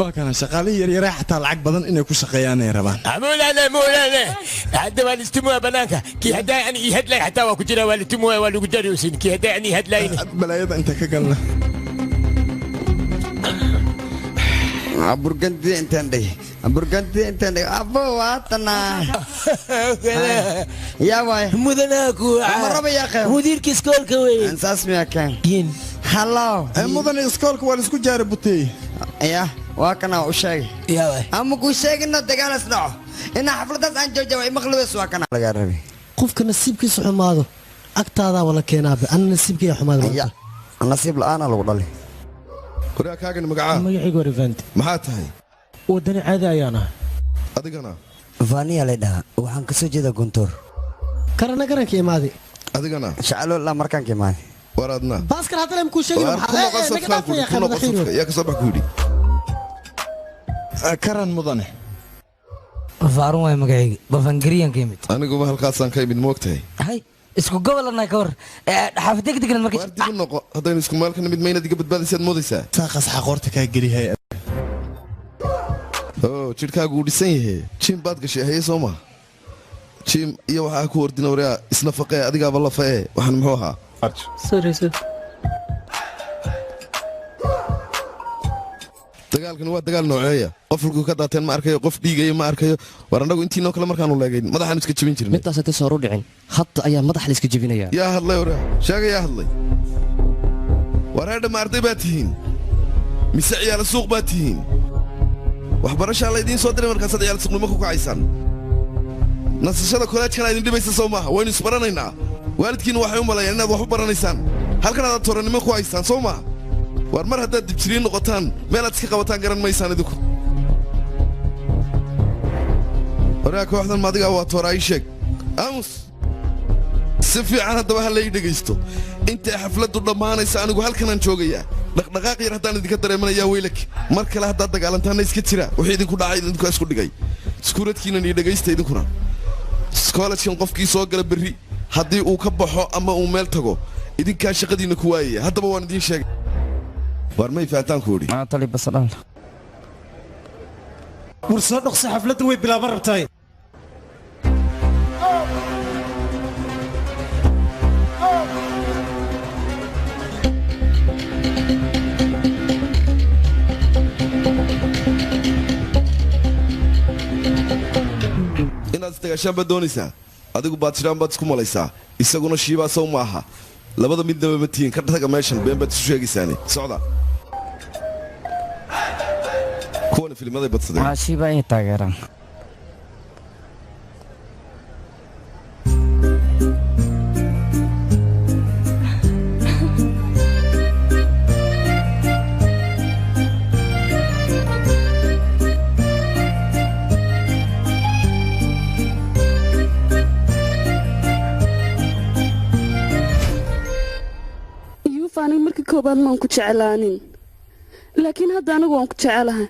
وكان شغالي يريح حتى العق بدن إنه يكون شقيان يا ربان مولانا حتى والستموا بنانك كي هداني يهد لي حتى وكجرا والتموا والقدروسين كي هداني يهد لي بلايد أنت كقلنا برجندي انت عندي برجندي انت عندي ابو واتنا يا واي مدناكو مرحبا يا اخي مدير كسكول كوي انت اسمي كان هلو مدن اسكولك ولا اسكو جارب بوتي يا واكنا وشاي يا واي اما كو شيء انه دغال اسدعو ان حفلتاس ان جوجو مخلوس واكنا laga rabi qofka nasiibkiisu xumaado agtaada wala keenaaba an nasiibkiisa xumaado ya nasiib la'aan lagu dhalay koraa kaagan magaca magacaygu waa Revent maxaa tahay wadani caadi ayaan ah adigana Vania leedaha waxaan ka soo jeedaa Guntur karana garanka imaadi adigana shacalo la markaan ka imaadi waradna baaskar hadda lam ku sheegay waxa ya ka soo bax guudi karan mudane faarun way magacayga bafangariyan ka yimid aniguba halkaasaan ka imid moogtahay hay isku gobolna ka war xaafadda degdegna markii war dib u noqo haddaynu isku meel ka nimid mayna diga badbaadaysaad moodaysaa saaqas xaqoorta kaa gelihay oo jidhkaagu uu dhisan yahay jim baad gashay haye soo ma jim iyo waxaa ku ordina waryaa isnafaqee adigaaba lafee waxaan muxuu ahaa dagaalkan waa dagaal nooceeya qof hulku ka daateen ma arkayo qof dhiigaya ma arkayo war annagu intiinoo kale markaanu leegayn madaxaanu iska jebin jirnay midtaas intay soo dhicin hadda ayaa madax la iska jebinayaa yaa hadlay waryaa sheega yaa hadlay war heedha ma arday baad tihiin mise ciyaala suuq baad tihiin waxbarashaa laydiin soo diray markaasaad ciyaala suuqnimo ku kacaysaan nasashada koleejkana idin dhibaysa soo maaha waynu isbaranaynaa waalidkiina waxay u malayaan inaad wax u baranaysaan halkan aadaad toorannimo ku haystaan soo maaha war mar haddaad dibjiriin noqotaan meelaad iska qabataan garan maysaan idinku waryaa kooxdan maadigaa waa tooraa ii sheeg aamus si fiican haddaba ha lai dhegaysto intay xafladdu dhammaanaysa anigu halkanaan joogayaa dhaqdhaqaaq yar haddaan idinka dareemanayaa weylak mar kale haddaad dagaalantaanna iska jira wixii idinku dhacay idinkaa isku dhigay iskuuladkiinan ii dhegaysta idinkuna koolejkan qofkii soo gala berri haddii uu ka baxo ama uu meel tago idinkaa shaqadiinna ku waayaya haddaba waan idiin sheegay war may fahantaan ku idhi tali basadhaan war soo dhaqso xafladda way bilaaban rabtaay inaad istagaashaan baad doonaysaa adigu baadshiraan baad isku malaysaa isaguna shiibaa sow ma aha labada midnaba ma tihiin ka taga meeshan been baad isu sheegaysaane socda kuwana filmaday badsadeen shiiba ay taageeraan aniga markii koobaad maan ku jeclaanin laakiin hadda anigu waan ku jecelahay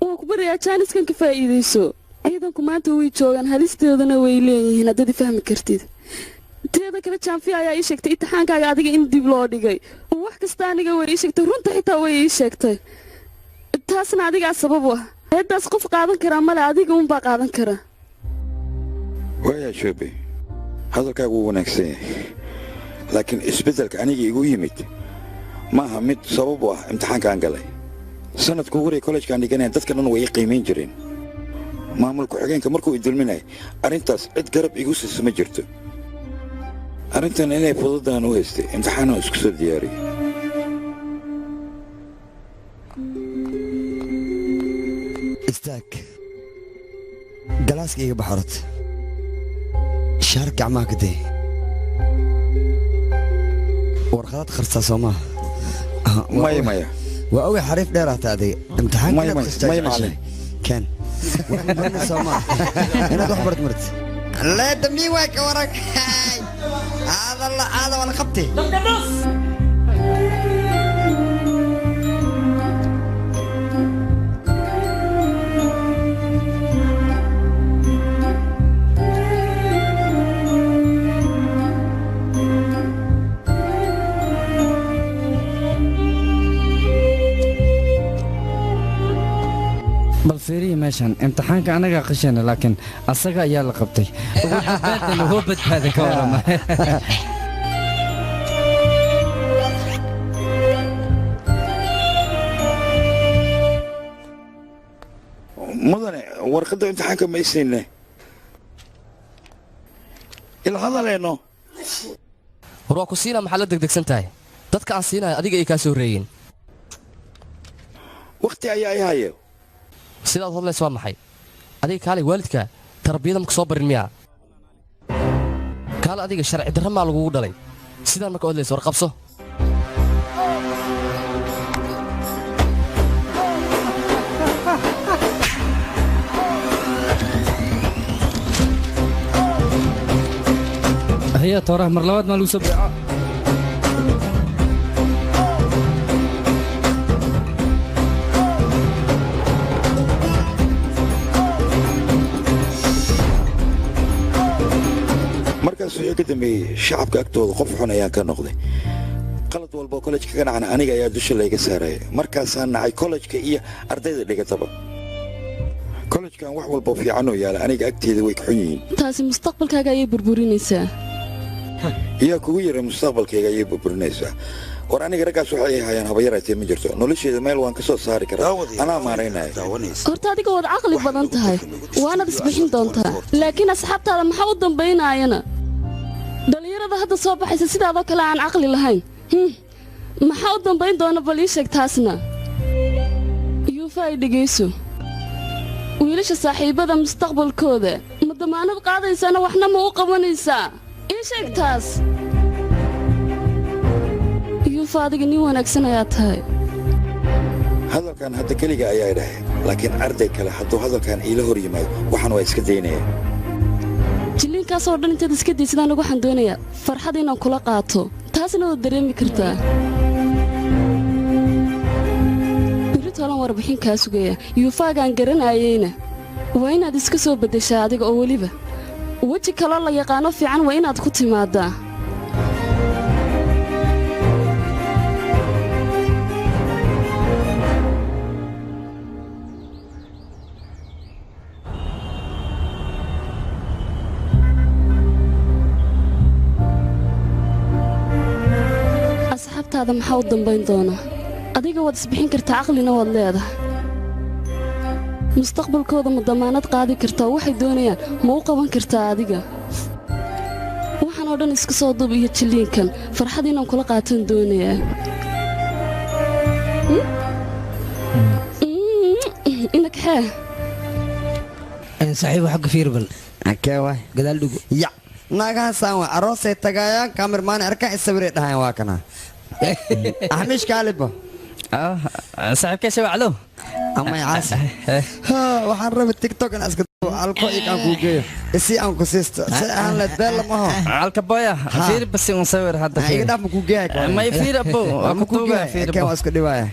waan ku barayaa jaaniskan ka faa'iidayso ciidanku maanta way joogaan halisteedana way leeyihiin haddaad fahmi kartid teeda kale jaanfiya ayaa ii sheegtay imtixaankaaga adiga in dib loo dhigay wax kasta aniga way ii sheegtay runta xitaa way ii sheegtay taasna adigaa sabab u ah heeddaas qof qaadan karaa male adiga unbaa qaadan karaa waayaa shoobe hadalkaagu wuu wanaagsan yahay laakiin isbeddelka aniga igu yimid maaha mid sabab u ah imtixaankaan galay sanadku ugu horay kollejkaan dhiganayn dadka dhan way ii qiimayn jireen maamulka xigeenka markuu i dulminay arrintaas cid garab igu siisa ma jirto arrintan inay fududaan u haystay imtixaanaan isku soo diyaariyey istaag galaaska iga baxorod shaar gacmaha ka day warqadaad kharsaa soo maaha maya maya waa ogay xariif dheeraata adiga imtixaankan ken soo maaha inaad wax barad marti lee dambiin waa ka warag caada wala qabti bal fiiriya meeshan imtixaanka anagaa qashana laakiin asaga ayaa la qabtay waxa baadana hoo badbaada ka warama mudane warqadda imtixaanka ma isayne ila hadaleeno war waa ku siinaa maxaa la degdegsan tahay dadka aan siinayo adiga ay kaa soo reeyeen waqti ayaa ay haye sidaad hadlaysa waa maxay adiga kaalay waalidka tarbiyada ma ku soo barin miyaa kaale adiga sharci darra maa lagugu dhalay sidaan marka odlaysa war qabso هي تراه مرلوات مالو سبعة markaas wixii ka dambeeyey shacabka agtooda qof xun ayaan ka noqday qalad walboo kollejka ka dhacana aniga ayaa dusha layga saaraya markaasaan nacay kollejka iyo ardayda dhigataba kollejkan wax walboo fiican oo yaala aniga agteeda way ka xun yihiin taasi mustaqbalkaaga ayay burburinaysaa iyaa kugu yara mustaqbalkayga ayay burburinaysaa war aniga raggaas waxay hayaan habayaraatee ma jirto nolosheeda meel waan ka soo saari karaa anaa maaraynaya horta adiga waad caqli badan tahay waanaad isbixin doontaa laakiin asxaabtaada maxaa u dambaynaayana dhallinyarada hadda soo baxaysa sidaadoo kale aan caqli lahayn maxaa u dambayn doona bal ii sheeg taasna yuufa ay dhegayso wiilasha saaxiibbada mustaqbalkooda ma damaanad qaadaysana waxna ma u qabanaysaa ii sheeg taas yuufa adiga nin wanaagsan ayaa tahay hadalkan hadda keliga ayaa dhahay laakiin arday kale hadduu hadalkan iila hor yimaado waxaan waa iska daynaya jilliinkaasoo dhan intaad iska daysadaan waxaan doonayaa farxad inaan kula qaato taasna waad dareemi kartaa beritolan warbixin kaa sugaya yuufaagaan garanaayeyna waa inaad iska soo beddeshaa adiga oo weliba weji kaloo la yaqaano fiican waa inaad ku timaaddaa asxaabtaada maxaa u dambayn doona adiga waad isbixin kartaa caqlina waad leedahay mustaqbalkooda ma damaanad qaadi kartaa waxay doonayaan ma u qaban kartaa adiga waxaan oo dhan iska soo dub iyo jilliinkan farxad inaan kula qaatan doonayaa inakaxee saaxiibo xagga fiirbal akee waay gadaal dhugo ya naagahaasaan waa aroosay tagaayaan kaamirmaan arkaan isawiray dhahayan waa kana axmiish kaalibo saaxiibkee shawaclo amay caas waxaan rabay tiktok in iska alko ik aan kuu geeyo isi aan ku siisto si aan leed beel lamaho alkaboya fiir basi un sawir hadda iga dhaaf ma kuu geehay may fiir abo ma kuu geehay kee waa isku dhibaaya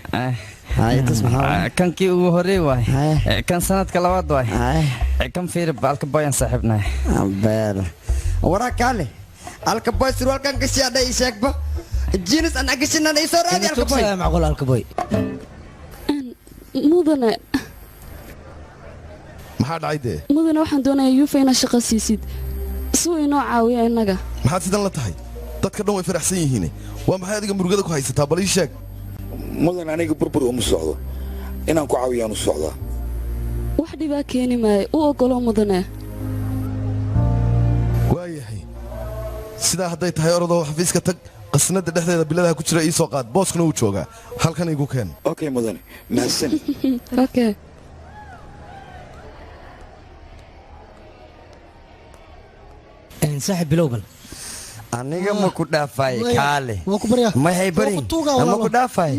kankii ugu horey waay kan sanadka labaad waay kan fiir alkaboyan saaxiibnahay beel waraa kaale alkaboy surwaalkan gashiya dhay ii sheegba jinis aan agashinan ii soo raadi alkaboy macquul alkaboy mudane maxaa dhacay dee mudane waxaan doonayaa yuufa inaad shaqo siisid suu inoo caawiya innaga maxaad sidan la tahay dadka dhan way faraxsan yihiin waa maxay adiga murugada ku haysataa bal ii sheeg mudan aniga burbur uma socdo inaan ku caawiyaan u socdaa wax dhibaa keeni maayo u oggolo mudane waayahay sidaa hadday tahay orodoo xafiiska tag qasnada dhexdeeda biladaha ku jira ii soo qaad booskuna wuu joogaa halkan igu keen okay mudane mahadsan okay saaxib bilowbal aniga ma ku dhaafay kaale ma hay bari ma ku dhaafay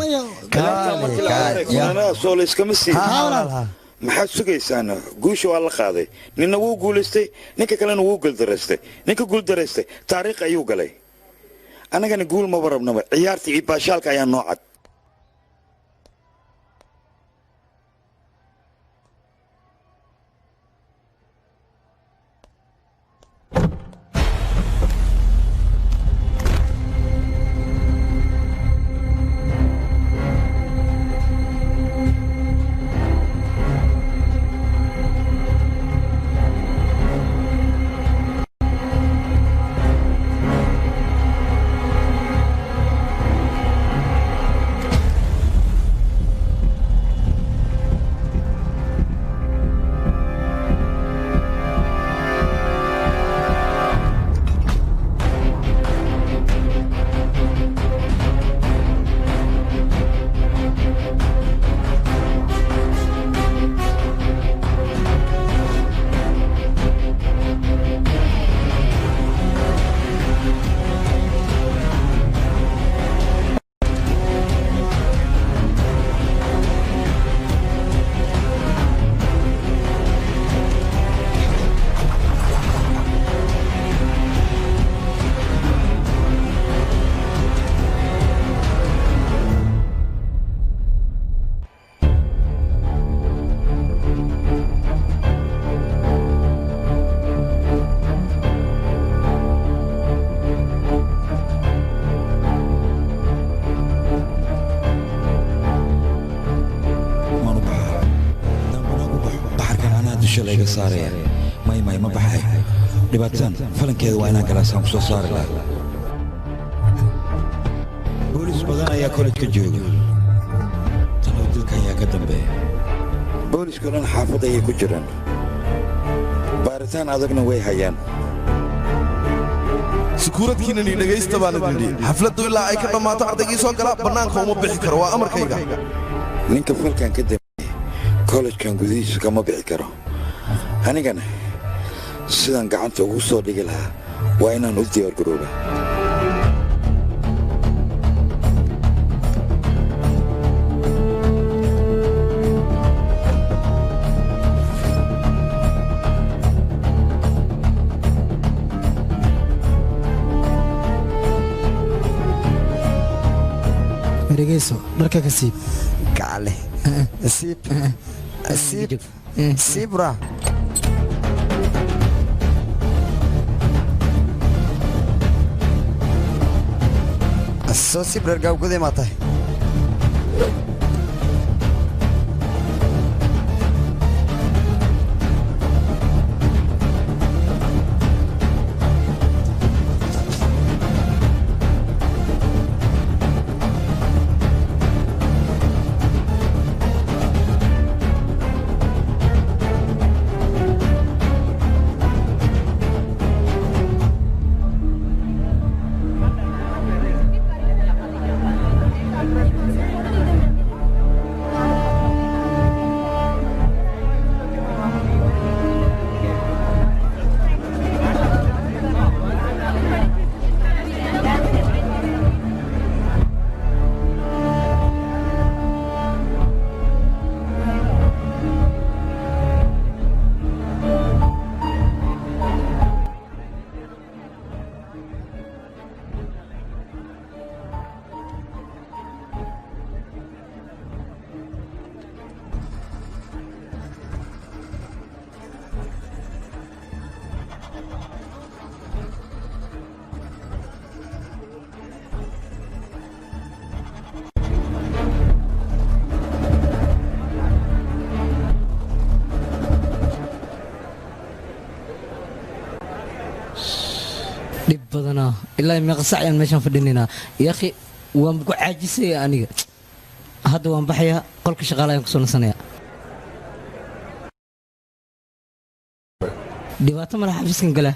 kaale soo layskama sii maxaad sugaysaan guusha waa la qaaday ninna wuu guulaystay ninka kalena wuu guuldaraystay ninka guuldaraystay taariikh ayuu galay annagana guul maba rabnaba ciyaarta iyo baashaalka ayaa noo cad dusha layga saaraya may ma baxay dhibaatadan falankeeda waa inaan galaasaan ku soo saari lahaa boolis badan ayaa kollejka jooga talow dilka ayaa ka dambeeya booliskoo dhan xaafad ayay ku jiraan baaritaan adagna way hayaan sukuuradkiinani dhegaysta baan idin yidhi xafladdu ilaa ay ka dhammaato ardaygii soo gala bannaanka uma bixi karo waa amarkayga ninka falkan ka dambeeyey kollejkan gudihiisa kama bixi karo anigana sidaan gacanta ugu soo dhigi lahaa waa inaan u diyaargarooba erigeyso dharka ka siib kacale siib ra soo siib dhargaa guday maa tahay dhib badanaa ilaa meeqa sac ayaan meeshaan fadhinaynaa yaakhi waan ku caajisaya aniga hadda waan baxayaa qolka shaqaale ayaan kusoo nasanayaa dhibaato mala xafiiskan gala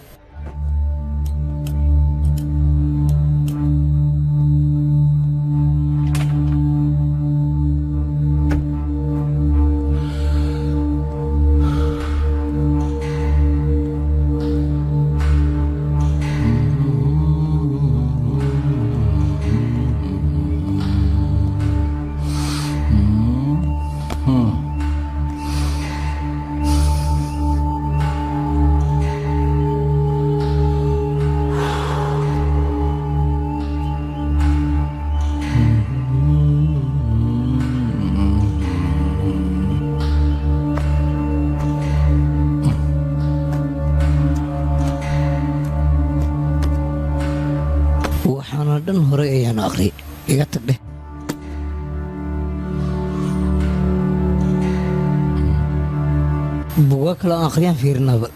waxaana dhan hore ayaan aqri iga tagdheh buugaa kale aan aqriyaan fiirinaaba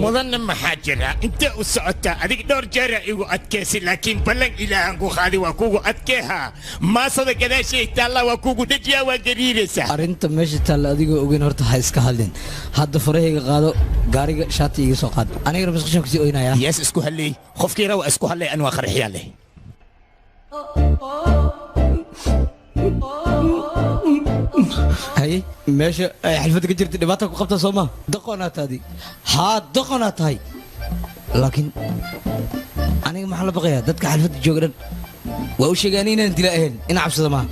mudanna maxaa jira intee u socotaa adig dhowr jeera igu adkaysi laakiin ballan ilaahan ku qaadi waa kugu adkeeha maasada gadaashay taalla waa kugu dhajiyaa waa gariiraysaa arrinta meesha taalla adigoo ogeyn horta ha iska hadlin hadda farahayga qaado gaariga shaati iga soo qaad anigana masqashan kusii oynayaa yees isku halley qofkiina waa isku halley an waa qarxiyaa leh haye meesha ay xalfadda ka jirta dhibaata ku qabta soo maa doqonaa taadi haa doqonaa tahay laakiin aniga maxaa la baqayaa dadka xalfadda jooga dhan waa u sheegaan inaan dila ahayn ina cabsada maaha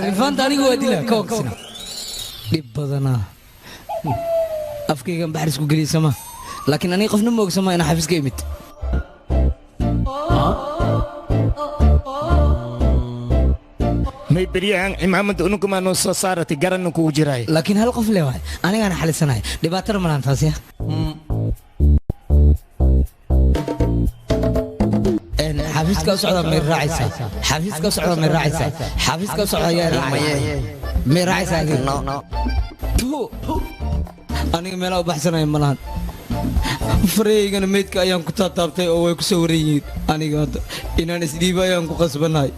rifaanta aniga waa dila ka waksina dhib badanaa afkaygan baxris ku geliyay sama laakiin aniga qofna ma ogsamaa inaa xafiis ka imid way beryahan cimaamada ununkuma noo soo saaratay garanna kugu jiraay laakiin hal qof leewahay anigaana xalisanahay dhibaatada malaan taasi xafiiska u socda may raacaysaa xafiiska u socda may raacaysaa xafiiska u socda ayaa raacaya may raacaysaa aniga meelaa u baxsanaya malahan fareeygana meydka ayaan ku taataabtay oo way ku soo waran yihiin aniga hadda inaan isdhiiba ayaan ku qasbanahay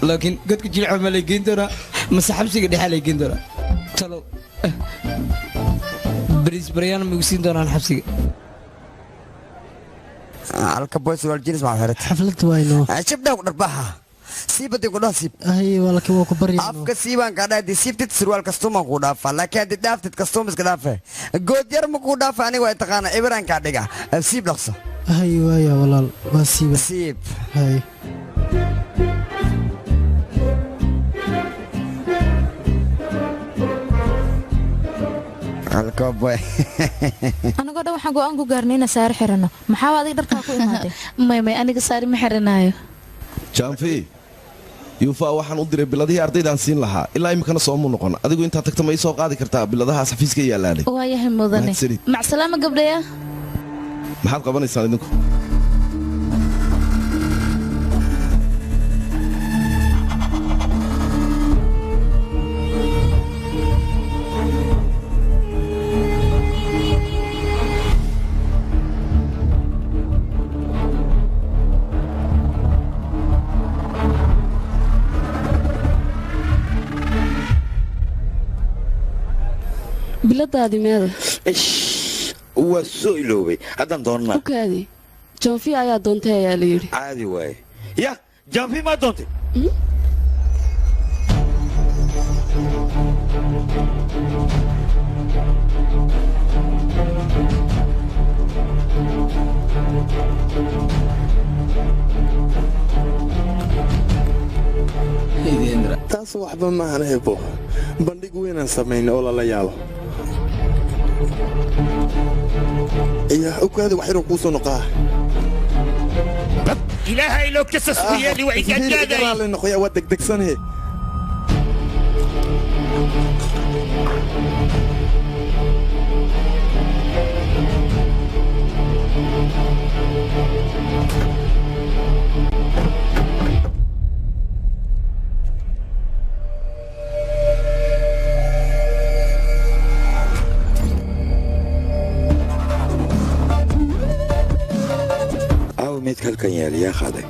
laakiin godka jilca ma lay geyn doonaa mase xabsiga dhexa lay geyn doonaa talow bariis baryaana ma igu siin doonaan xabsiga halka boys wal jinis ma xirata xaflad wayno shibda ku dharbaha siibadi ku dhaasib ay walaki waa ku baryaa afka siiban ka dhaadi siibtid surwaal kastuma ku dhaafa laakiin hadii dhaaftid kastuma iska dhaafe good yar ma ku dhaafa aniga way taqaana ibran ka dhiga siib dhaqso ay waaya walaal waa siiba siib ay halka boy anagoo dhan waxaan go'aan ku gaarnay inaan saari xirano maxaa adiga dharkaa ku imaaday may aniga saari ma xiranaayo jaanfi yuufa waxaan u diray biladihii ardaydaan siin lahaa ilaa iminkana soomu noqon adigu intaa tagta ma ii soo qaadi kartaa biladahaas xafiiska yaalaanay waayahay mudane macsalaama gabdhaya maxaad qabanaysaan idinku biladaadi meeda waa soo iloobay haddaan doonnaa ukaadi janfi ayaa doontay ayaa la yidhi caadi waaye ya janfi maa doontay taas waxba maahan hebo bandhig weynaan samayn oo lala yaabo iya ukaadi wax yaroo kuu soo noqaa ilaahay loo kasas u yeeli waa igagaaday noqoyaa waa degdegsane meydka halkan yaali yaa qaaday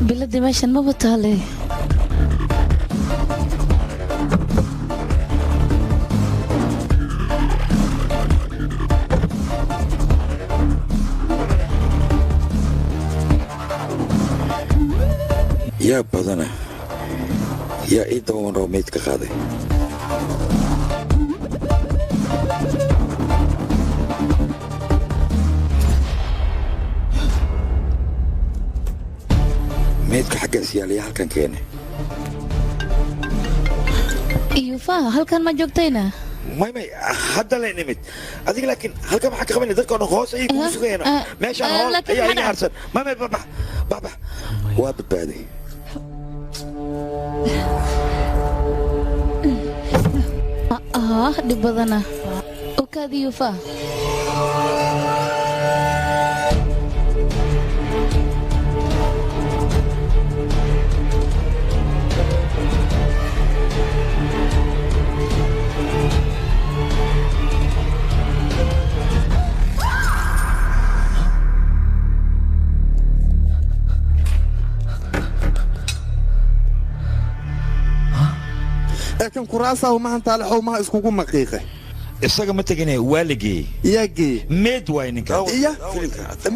biladii meeshan maba taale yaa badana yaa ii dabamaroo meydka qaaday meydka xaggaas yaaliya halkan keene iyufa halkan ma joogtayna may hadda la nimid adiga laakiin halkan maxaa ka qabanay dadka dhan hoos ayay kugu sugayaan meeshaan hool ayaa iga harsan may babax waa badbaaday dhib badana okaadi iyufa kan kuraasaa umahan taale maha iskugu maqiiqe isaga ma tegine waa la geeyey yaa geeye meed waay ninka iya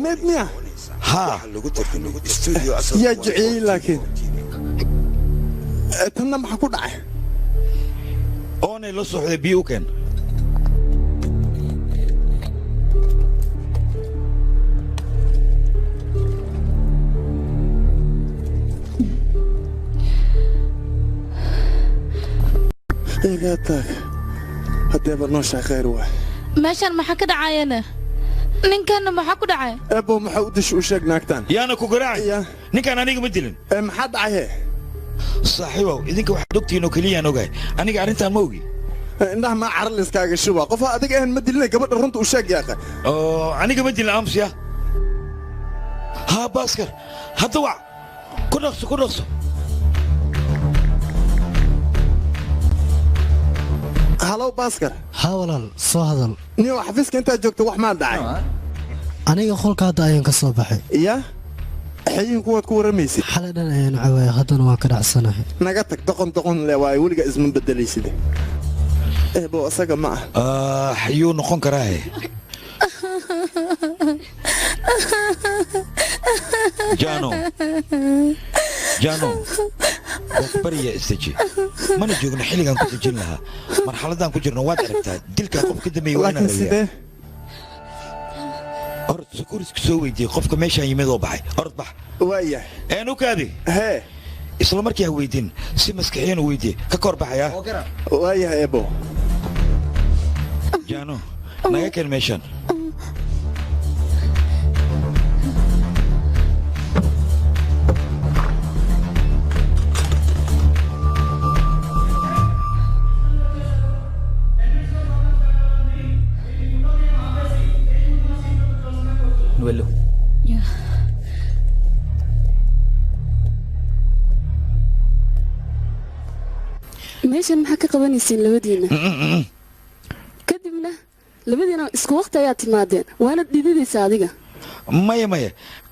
meed miya haa yaa jiciyey laakiin tanna maxaa ku dhacay oonay la socday biyo u keen eegaataag haddeeba nooshaa khayr waa meeshaan maxaa ka dhacayana ninkan maxaa ku dhacay ebo maxaa u dish u sheeg naagtaan yaana ku garaacay ninkan aniga ma dilin maxaa dhacay saaxiibow idinka waxaad ogtihiin oo keliyaan ogahay aniga arrintaan ma ogi indhaha maa carar layskaaga shuba qof adiga ahan ma dilina gabadha runta u sheeg yaaqa oo aniga ma dilin amsiya haa baaskar hadda wac ku dhaqso halow baaskar haa walaal soo hadal niyo xafiiska intaad joogta wax maa dhacay aniga qolka hadda ayaan ka soo baxay iya xayin kuwaad ku warramaysid xalay dhan ayaan cawaaya haddana waan ka dhacsanahay naga tag doqon le waaye weliga isma bedelayside ebo isaga ma ah xayuu noqon karaahe jano bariya istaji mana joogno xilligaan ku dejin lahaa marxaladaan ku jirno waad aragtaa dilkaa qof ka dambeeyey waa inaan rabiyaa orod sukuriska soo weydiiyey qofka meeshaan yimid oo baxay orod bax waaya u kaadi hee isla markii ha weydiin si maskaxiyan u weydiiye ka kor baxaya waayaha ebo jano naga keen meeshaan వెళ్ళు meeshan maxaa ka qabanaysiin labadiina kadibna labadiina isku waqti ayaa timaadeen waana dhididaysa adiga maya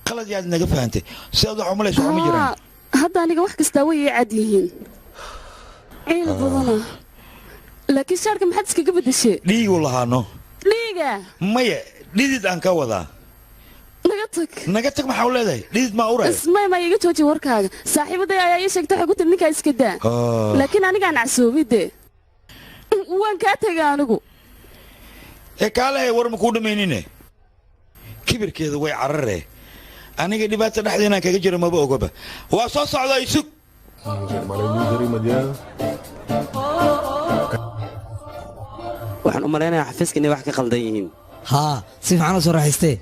qalad yaad naga fahantay sidaad wax umalayso waxma jiraan hadda aniga wax kastaa way ii cad yihiin ciil badana laakiin shaarka maxaad iskaga beddeshee dhiiguu lahaano dhiiga maya dhidid aan ka wadaa naga tag maxaa u leedahay dhidid maa uray ismay iga jooji warkaaga saaxiibaday ayaa ii sheegtay waxay ku tiri ninkaa iska daa laakiin anigaan casuumay dee waan kaa tegay anigu kaalehe war ma kuu dhammaynine kibirkeeda way cararee aniga dhibaata dhexdeenaan kaga jiro maba ogaba waa soo socdaa isug waxaan u malaynayaa xafiiska inay wax ka qaldan yihiin haa si fiican u soo raaxaystee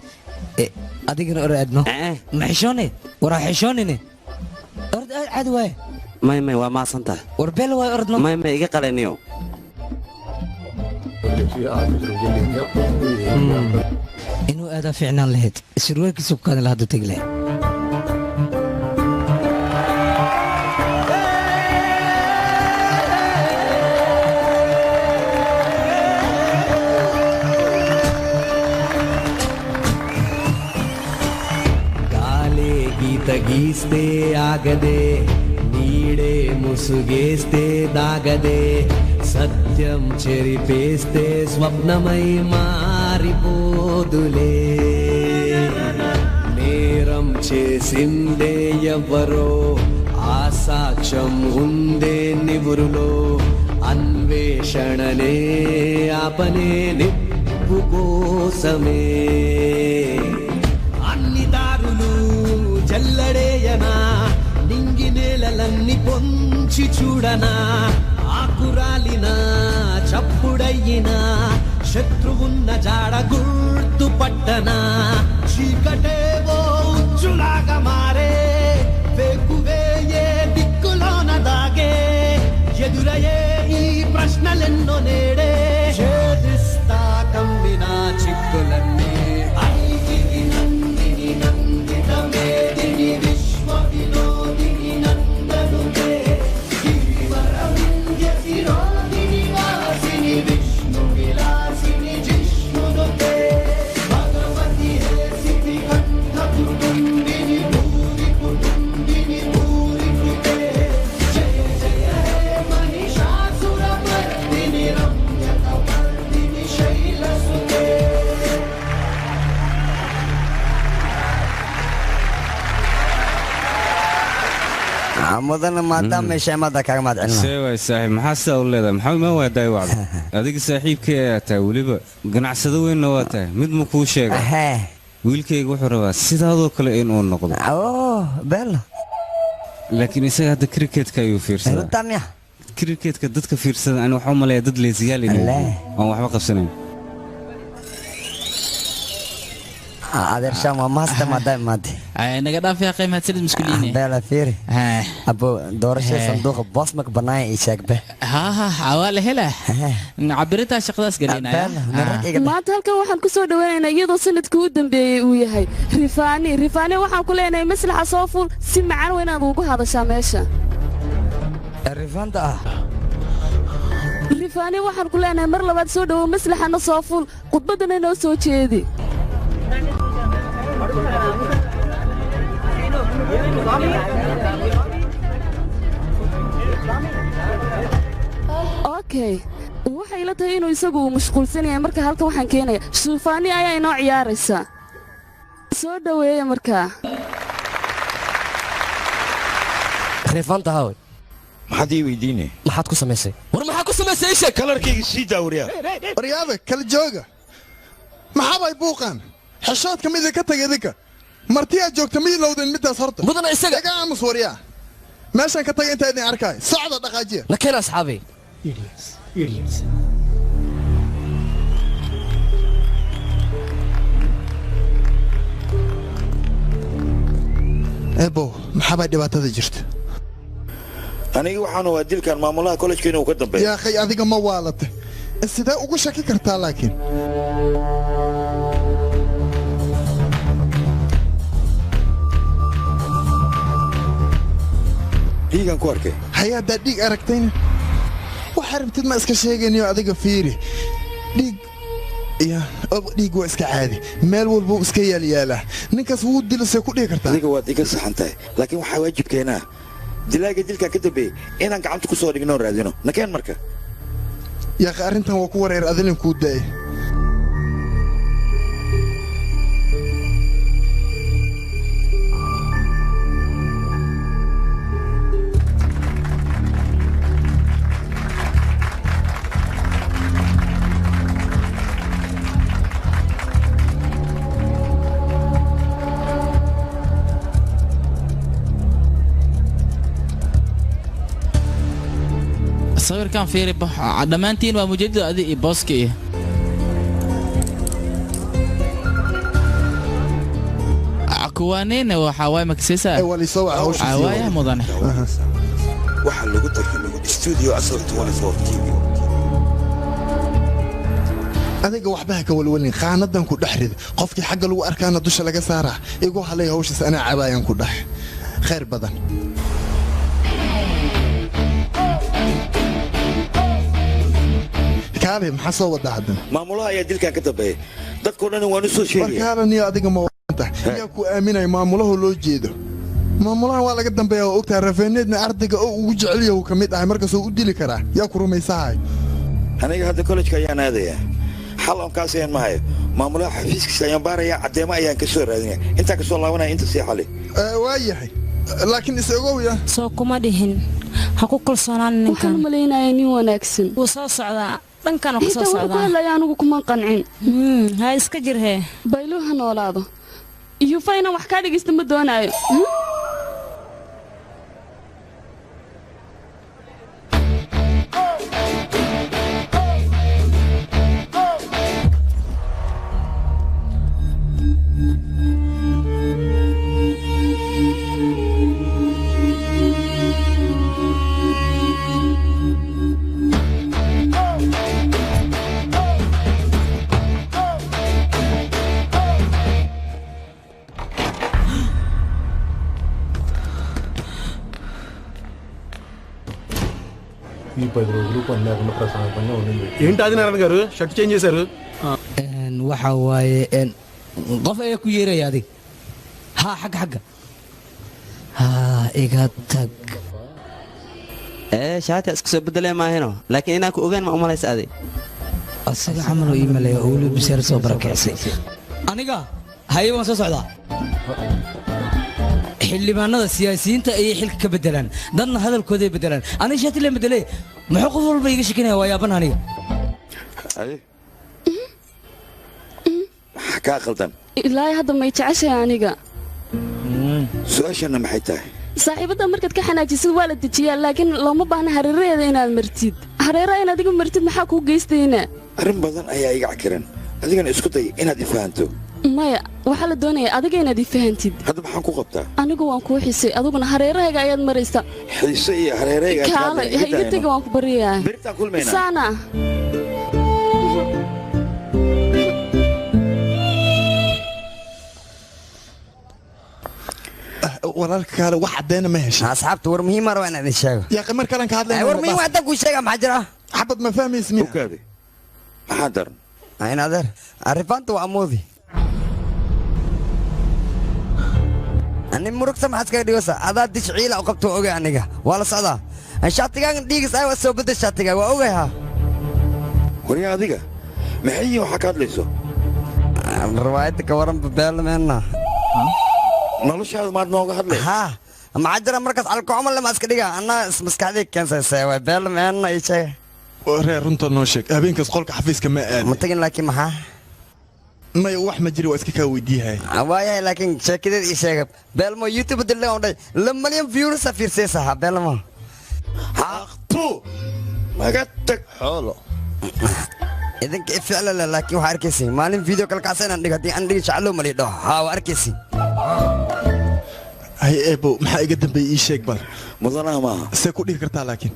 adigana or aadno ma xishoone waraa xishoonine ord aad caadi waaye may waa maasantaha war beel waay ordno may iga qaleniyo inuu aadaa fiicnaan lahayd surwaalkiisa ku kaadin lahaduu tegi lahayd ಗೀತೆ ಆಗದೆ ನೀಡೆ ಮುಸುಗೇಸ್ತೆ ದಾಗದೆ సత్యం చెరిపేస్తే స్వప్నమై మారిపోదులే నేరం చేసిందే ఎవరో ఆ సాక్ష్యం ఉందే నివురులో అన్వేషణనే ఆపనే నిప్పు కోసమే అన్ని దారులు జల్లడేయనా నింగి నేలలన్నీ పొంచి చూడనా ఆకురాలినా చప్పుడయ్యినా శత్రువున్న జాడ గుర్తు పట్టనా చీకటేవో ఉచ్చులాగా మారే వేకువే ఏ దిక్కులోన దాగే ఎదురయ్యే ఈ ప్రశ్నలెన్నో నేడే ఛేదిస్తా కమ్మినా చిక్కులన్నీ ఐగిరి నందిని నందిత మేదిని విశ్వ వినోదిని నందనుగే విష్ణు విలాసిని జిష్ణునుతే భగవతి హే సిద్ధి కంఠ కుటుంబిని భూరి కుటుంబిని భూరి కృతే జయ జయ హే మహిషాసుర మర్దిని రమ్యత మర్దిని శైలసుతే mudana maadaama sheemada kaga mahadcelina seeway saaxiib maxaa sidaa u leedahay maxamed ma waa daay wacdo adiga saaxiibkay ayaa tahay weliba ganacsado weynna waa tahay mid ma kuu sheega wiilkayga wuxuu rabaa sidaadoo kale inuu noqdo bella laakiin isaga hadda kriketka ayuu fiirsadaa kriketka dadka fiirsada ani waxaa u maleeyaa dad leesiyaal inay aan waxba qabsanayn adeer shaam waa maasta maadaama maade naga dhaaf yaa qiimaad silid maskuuliyiin beela fiiri abo doorashada sanduuqa boosmak banaay ii sheegbe xawaale hela cabiritaa shaqadaas galinaya maanta halkan waxaan ku soo dhaweynaynaa iyadoo sanadkii u dambeeyey uu yahay rifaani waxaan ku leenahay maslaxa soo fuul si macaan weynaad ugu hadashaa meesha rifaanta rifaani waxaan ku leenahay mar labaad soo dhawow maslaxana soo fuul khudbaddana inoo soo jeedi okay waxay la tahay inuu isagu uu mashquulsan yahay marka halkan waxaan keenaya suufaani ayaa inoo ciyaaraysa soo dhaweeya markaa rifaanta haway maxaad ii weydiine maxaad ku samaysay war maxaa ku samaysay isha kalarkayga sii daawariyaa waryaada kala jooga maxaabay buuqaan xeshoodka mid ka tagay idinka marti aad joogta mid lowdeen midaas horta mudana isaga iga aamus waryaa meeshan ka tagay inta idin arkay socda dhaqaajiya nakeen asxaabi ebo maxaabay dhibaatada jirta aniga waxaan waa dilkan maamulaha kollejka inuu ka dambeeyo yaa akhay adiga ma waalata sidee ugu shaki kartaa laakiin dhiigan ku arkay haya haddaad dhiig aragtayna waxaa rabtid ma iska sheegayniyo adiga fiiri dhiig waa iska caadi meel walbuu iska yaalyaalaa ninkaas wuu dilasay ku dhihi kartaa adiga waad iga saxan tahay laakiin waxaa waajibkeenaa dilaaga dilkan ka dambeeyey inaan gacanta ku soo dhigno raadino nakeen marka yaaqi arrintan waa ku wareer adilin kuu daa'e sawirkan fiiri dhammaantiin waa mujeedada adi iyo booska iyo kuwaanina waxaa waay maksiisa waaya mudane waxaa lagu tartamay studio asal 24 TV adiga waxba ka walwalin qaanadan ku dhaxrid qofkii xagga lagu arkaana dusha laga saaraa igu halay hawshaas ana cabaayaan ku dhax khayr badan kaale maxaa soo wada hadan maamulaha ayaa dilkan ka dambeeyay dadkoo dhan waan u soo sheegay warkaalaniyo adiga ma wanta yaa ku aaminay maamulaha loo jeedo maamulaha waa laga dambeeyaa oo ogtaa rafeeneedna ardayga oo ugu jecel yahay ka mid ah markaasoo u dili karaa yaa ku rumaysahay aniga hadda kollejka ayaan aadayaa xal aan kaas ayaan mahayo maamulaha xafiiskiisa ayaan baarayaa caddeemo ayaan ka soo raadinaya intaa ka soo laabanaya inta sii xali waa yahay laakiin isagow ya soo kuma dhihin ha ku kalsoonaan ninkan waxaan malaynayaa nin wanaagsan wuu soo socdaa dhankana ku soo socdaa inta hadlaya anigu kuma qancin ha iska jirhee bayluhu ha noolaado yufa inaan wax kaa dhegaysta ma doonaayo ఏంటి ఆదినారాయణ గారు shirt change చేశారు waxa waaye qof ayaa ku yeeraya adig ha xagga ha iga tag shaati isku soo bedelay maahino laakiin inaan ku ogaan ma umalaysa adig asaga camal oo iimalaya oo weli biseer soo barakeysay aniga haye waan soo socdaa xildhibaanada siyaasiyiinta ayay xilka ka bedelaan dadna hadalkooday bedelaan aniga shaati la bedelay muxuu qof walba iga shekinaya waa yaaban aniga maxaa kaa qaldan ilaahay hadda may jeceshahay aniga su-aashana maxay tahay saaxiibadda markaad ka xanaajisid waa la dejiyaa laakiin looma baahna hareeraheeda inaad martid hareeraha inaad iga martid maxaa kuu geystayna arrin badan ayaa iga cakiran adigana isku day inaad i fahanto maya waxaa la doonayaa adiga inaad ii fahantid hadda maxaan ku qabtaa anigu waan kuu xisay adiguna hareerahayga ayaad maraysa xiise iyo hareerayga kaale ha iga tega waan ku baryayaa birtaan kulmayna saana walaalka kaale wax caddeena ma heshay asxaabta war muhiim ah inaan idin sheego yaa qimar kalan ka hadlay war muhiim hadda ku sheega maxaa jira xabad ma fahmaysa miya ogaade maxaa daran in adeer arrifaanta waa amoodi ani murugta maxaad kaga dhigaysa adaa dish ciila u qabto ogay aniga waa la socdaa shaatigaan dhiigis ay waa soo bedel shaatigaa waa ogay ha wariya adiga maxay waxa ka hadlayso riwaayadda ka waran beelmeena noloshaada maad nooga hadlay haa maxaa jira markaas alkooma lama iska dhiga anaa ismaskaxdii keensaysa waa beelmeena ii sheeg reer runta noo sheeg habeenkaas qolka xafiiska ma aadin ma tagin laakiin maxaa maya wax ma jiri waa iska kaa weydiiyahay waayahay laakiin sheekadeed ii sheega beelmo youtube dille on dhay la malyan viewrsa fiirsaysaha beelmo haqtu maga tag xoolo idinka ificlale laakiin waxaa arkaysi maalin video kalkaasa inaan dhigo haddii aan dhigi jaclo mali dhaho haa waa arkaysi hay eebo maxaa iga dambeeyey ii sheeg bal mudanaha maaha see ku dhigi kartaa laakiin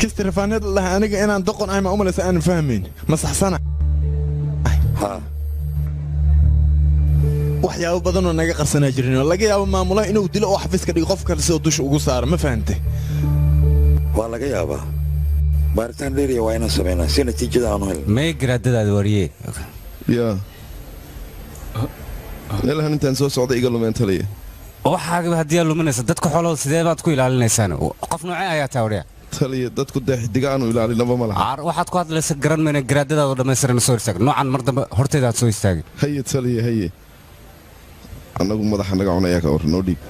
kista rafaaneed laha aniga inaan doqon ahay ma u malaysa aanan fahmayn ma saxsana waxyaabo badanoo naga qarsanaa jirin oo laga yaabo maamulaha inuu dilo oo xafiiska dhigo qof kale sidoo dusha ugu saaro ma fahante waa laga yaabaa baaritaan dheeriya waa inaan samaynaa si natiijada aanu helno may garaadadaada wariyee yaa meelahan intaan soo socda iga lumeen taliya waxaagaba haddii aad luminaysa dadka xoolahooda sidee baad ku ilaalinaysaan qof noocee ayaa taa odhaya taliya dadku dee xidiga aanu ilaalinaba ma laha waxaad ku hadlaysa garan mayna garaadadaada dhammaystiran soo istaag noocan mar dambe horteeda aad soo istaagin haye taliya haye annagu madaxa naga cunayaa ka warran oo dhiib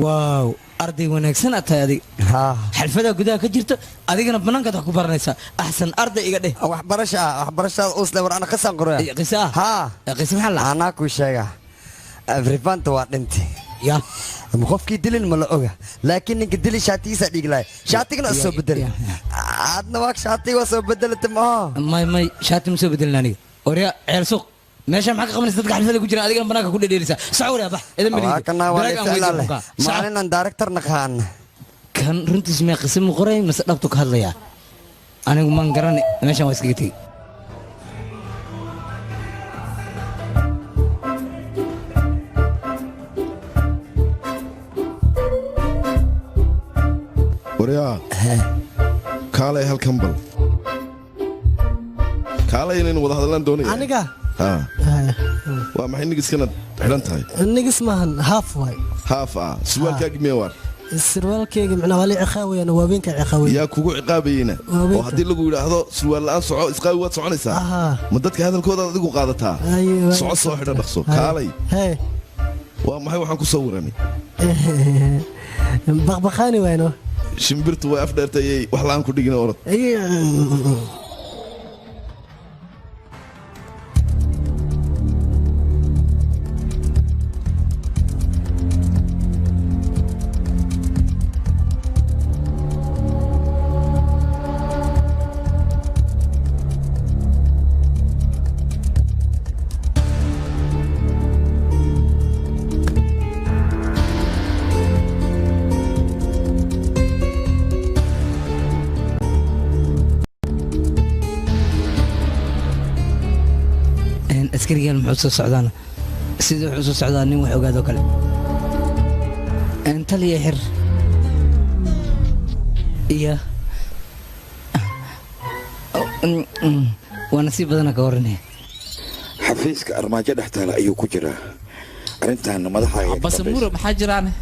waaw arday wanaagsan aad tahay adig xalfadaa gudaha ka jirta adigana bannaankaad wax ku baranaysaa axsan arday iga dheh waxbarashada usle war ana qisaan qoraya qisa qisa maxaa la anaa kuu sheega afrifanta waa dhinti ya qofkii dilin ma la oga laakiin ninka dili shaatigiisa dhiiglaay shaatigana soo bedel aadna waa shaatiga soo bedelata maaha may shaati ma soo bedelin aniga orya ceel suuq meesha maxaa ka qabanaysa dadka xalfada ku jira adigana banaanka ku dhedheelisa socor yaa bax idan maalin aan director naqaan kan runtiis ma qisam qoray mase dhabtu ka hadlaya anigu man garan meeshan waa iskaga tagay waryaa kaalay halkan bal kaalay inaynu wada hadallaan doonaya aniga waa maxay nigiskana xidhan tahay nigis maahan haaf waay haaf ah suwaalkaagi miya waar sirwaalkeyga macnaa waa la ciqaawayaan waa habeenka ciqaaway yaa kugu ciqaabayeyna oo haddii lagu yidhaahdo surwaal la'aan soco isqaawi waad soconaysaa ma dadka hadalkoodaad adigu qaadataa soco soo xidha dhaqso kaalay waa maxay waxaan ku sawiranay baqbaqaani wayno shimbirtu way afdheertayay wax la'aan ku dhigina orod askarigan muxuu soo socdaana sidii wuxuu soo socdaa nin wax ogaadoo kale taliya xir iyo waa nasiib badana ka waranaya xafiiska armaajo dhex taala ayuu ku jiraa arrintan madaxa basamuro maxaa jiraane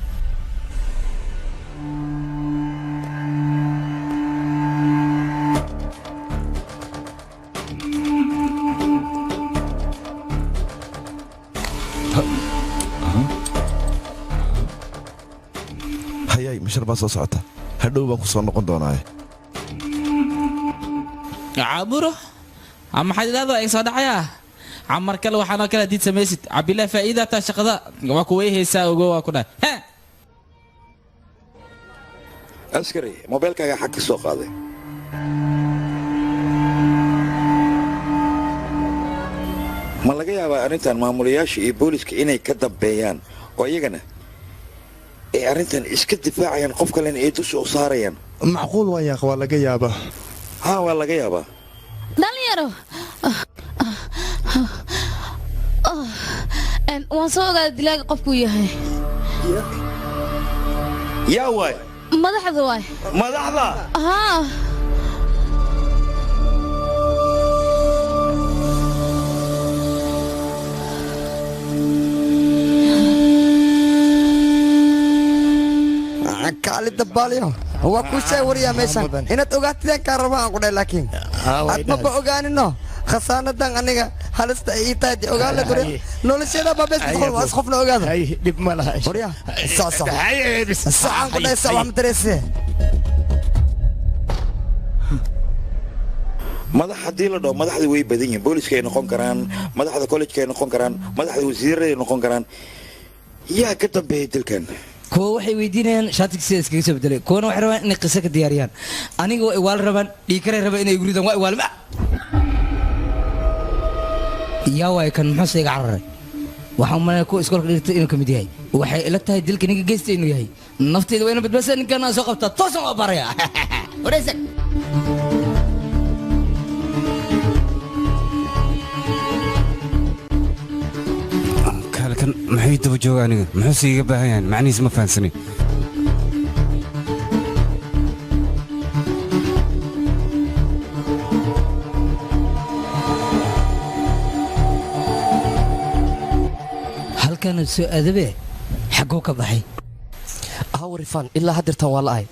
mashar baa soo socota hadhow baan ku soo noqon doonaaye caaburo maxaad idhaahdaa ay soo dhacayaa camar kale waxaanoo kale hadiid samaysid cabbilaa faa'iidataa shaqada waa kuway haysaa ogo waa ku dhahay askari mobeelkaaga xag ka soo qaaday ma laga yaabaa arrintan maamulayaasha iyo booliska inay ka dambeeyaan oo iyagana ay arrintan iska difaacayaan qof kalena ay dusha u saarayaan macquul waan yaaq waa laga yaabaa haa waa laga yaabaa dhalinyaro waan soo ogaaday dilaaga qofkuu yahay yaa waay madaxda waay madaxda haa kaali dabaalyo waa ku shay wariyaa meeshan inaad ogaatideen kaa rabaan aan ku dhahay laakiin aad maba ogaanino khasaanadan aniga halista ay ii tahay dee ogaan la guriya nolosheeda babees is qofna ogaado dhib ma laha wariya socaan ku dhahay soc wax ma dareesee madax haddii la dhaho madaxda way badan yihiin booliska ay noqon karaan madaxda kollejka ay noqon karaan madaxda wasiirada ay noqon karaan yaa ka dambeeya dilkan kuwa waxay weydiinayaan shaatig sida iskaga soo bedelay kuwana waxay rabaan inay qiso ka diyaariyaan aniga waa iwaal rabaan dhiikaray rabaan inay guridaan waa iwaalma yaa waay kan muxuuse iga cararay waxaan malaya kuwa iskoolka dhigtay inuu ka mid yahay waxay ila tahay dilka ninka geysta inuu yahay nafteeda waa ina badbaasa ninkan aan soo qabtaa toosan waa baraya wareysan kan maxay daba jooga aniga muxuuse iga baahan yahan macnihiis ma fahansanin halkana soo aadabe xaggoo ka baxay hawarifaan ilaa haddirtan waa la'ay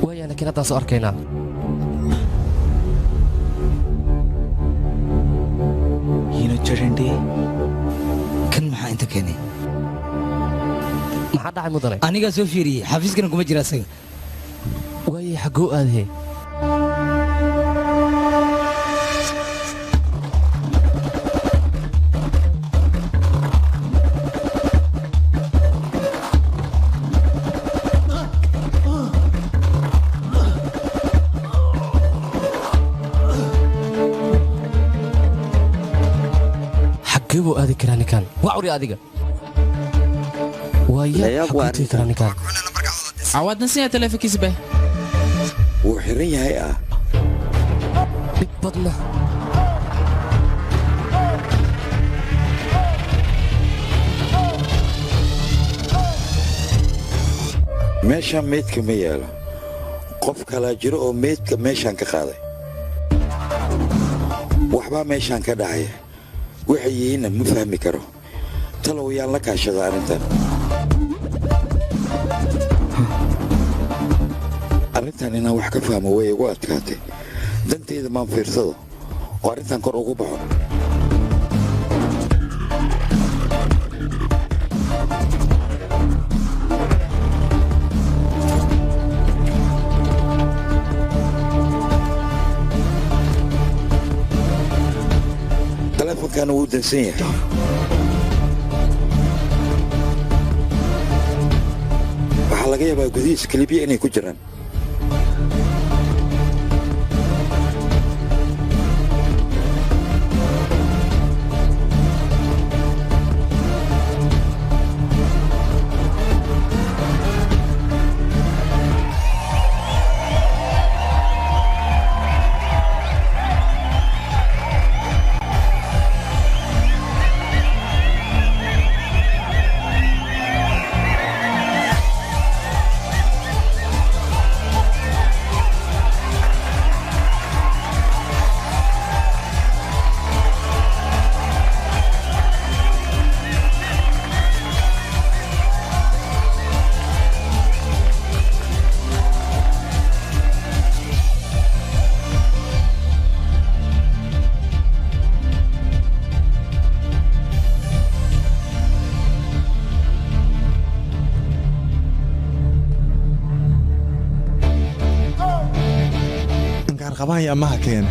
waaya laakiin haddaan soo arkaynaa వచ్చాడండి kan maxaa inta keenay maxaa dhacay mudane anigaa soo fiiriyey xafiiskana kuma jira asaga waayay xaggoo aadahee buu aadi karaa ninkan waa curi adiga waaya xaquutii karaa ninkan awaadna siya teleefonkiisa bay wuu xiran yahay ah dhib badna meeshaan meydka ma yaalo qof kalaa jiro oo meydka meeshaan ka qaaday waxbaa meeshaan ka dhacaya waxay yihiinna ma fahmi karo talow yaan la kaashada arrintan arrintan inaan wax ka fahmo way igu adkaatay danteyda maan fiirsado oo arrintan kor ugu baxo telefonkaana wuu dansan yahay waxaa laga yaabaa gudihiisa kalibiya inay ku jiraan qaban ya amaha keena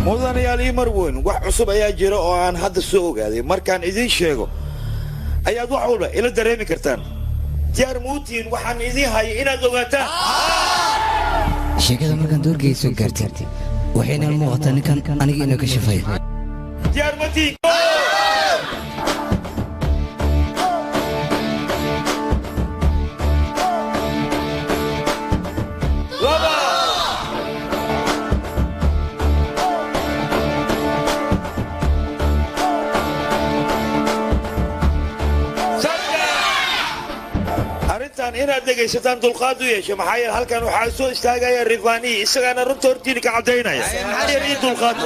mudanayaal ii marweyn wax cusub ayaa jira oo aan hadda soo ogaaday markaan idiin sheego ayaad wax walba ila dareemi kartaan diyaar muutiin waxaan idiin hayay inaad ogaataan sheekada markaan doorkay soo gaartay waxayna muuqataa ninkan aniga inuu ka shafay diyaar muutiin inaad dhegaysataan dulqaad u yeesho maxaa yeele halkan waxaa soo istaagaya rifani isagaana runta hortiina ka cadaynaya ii dulqaad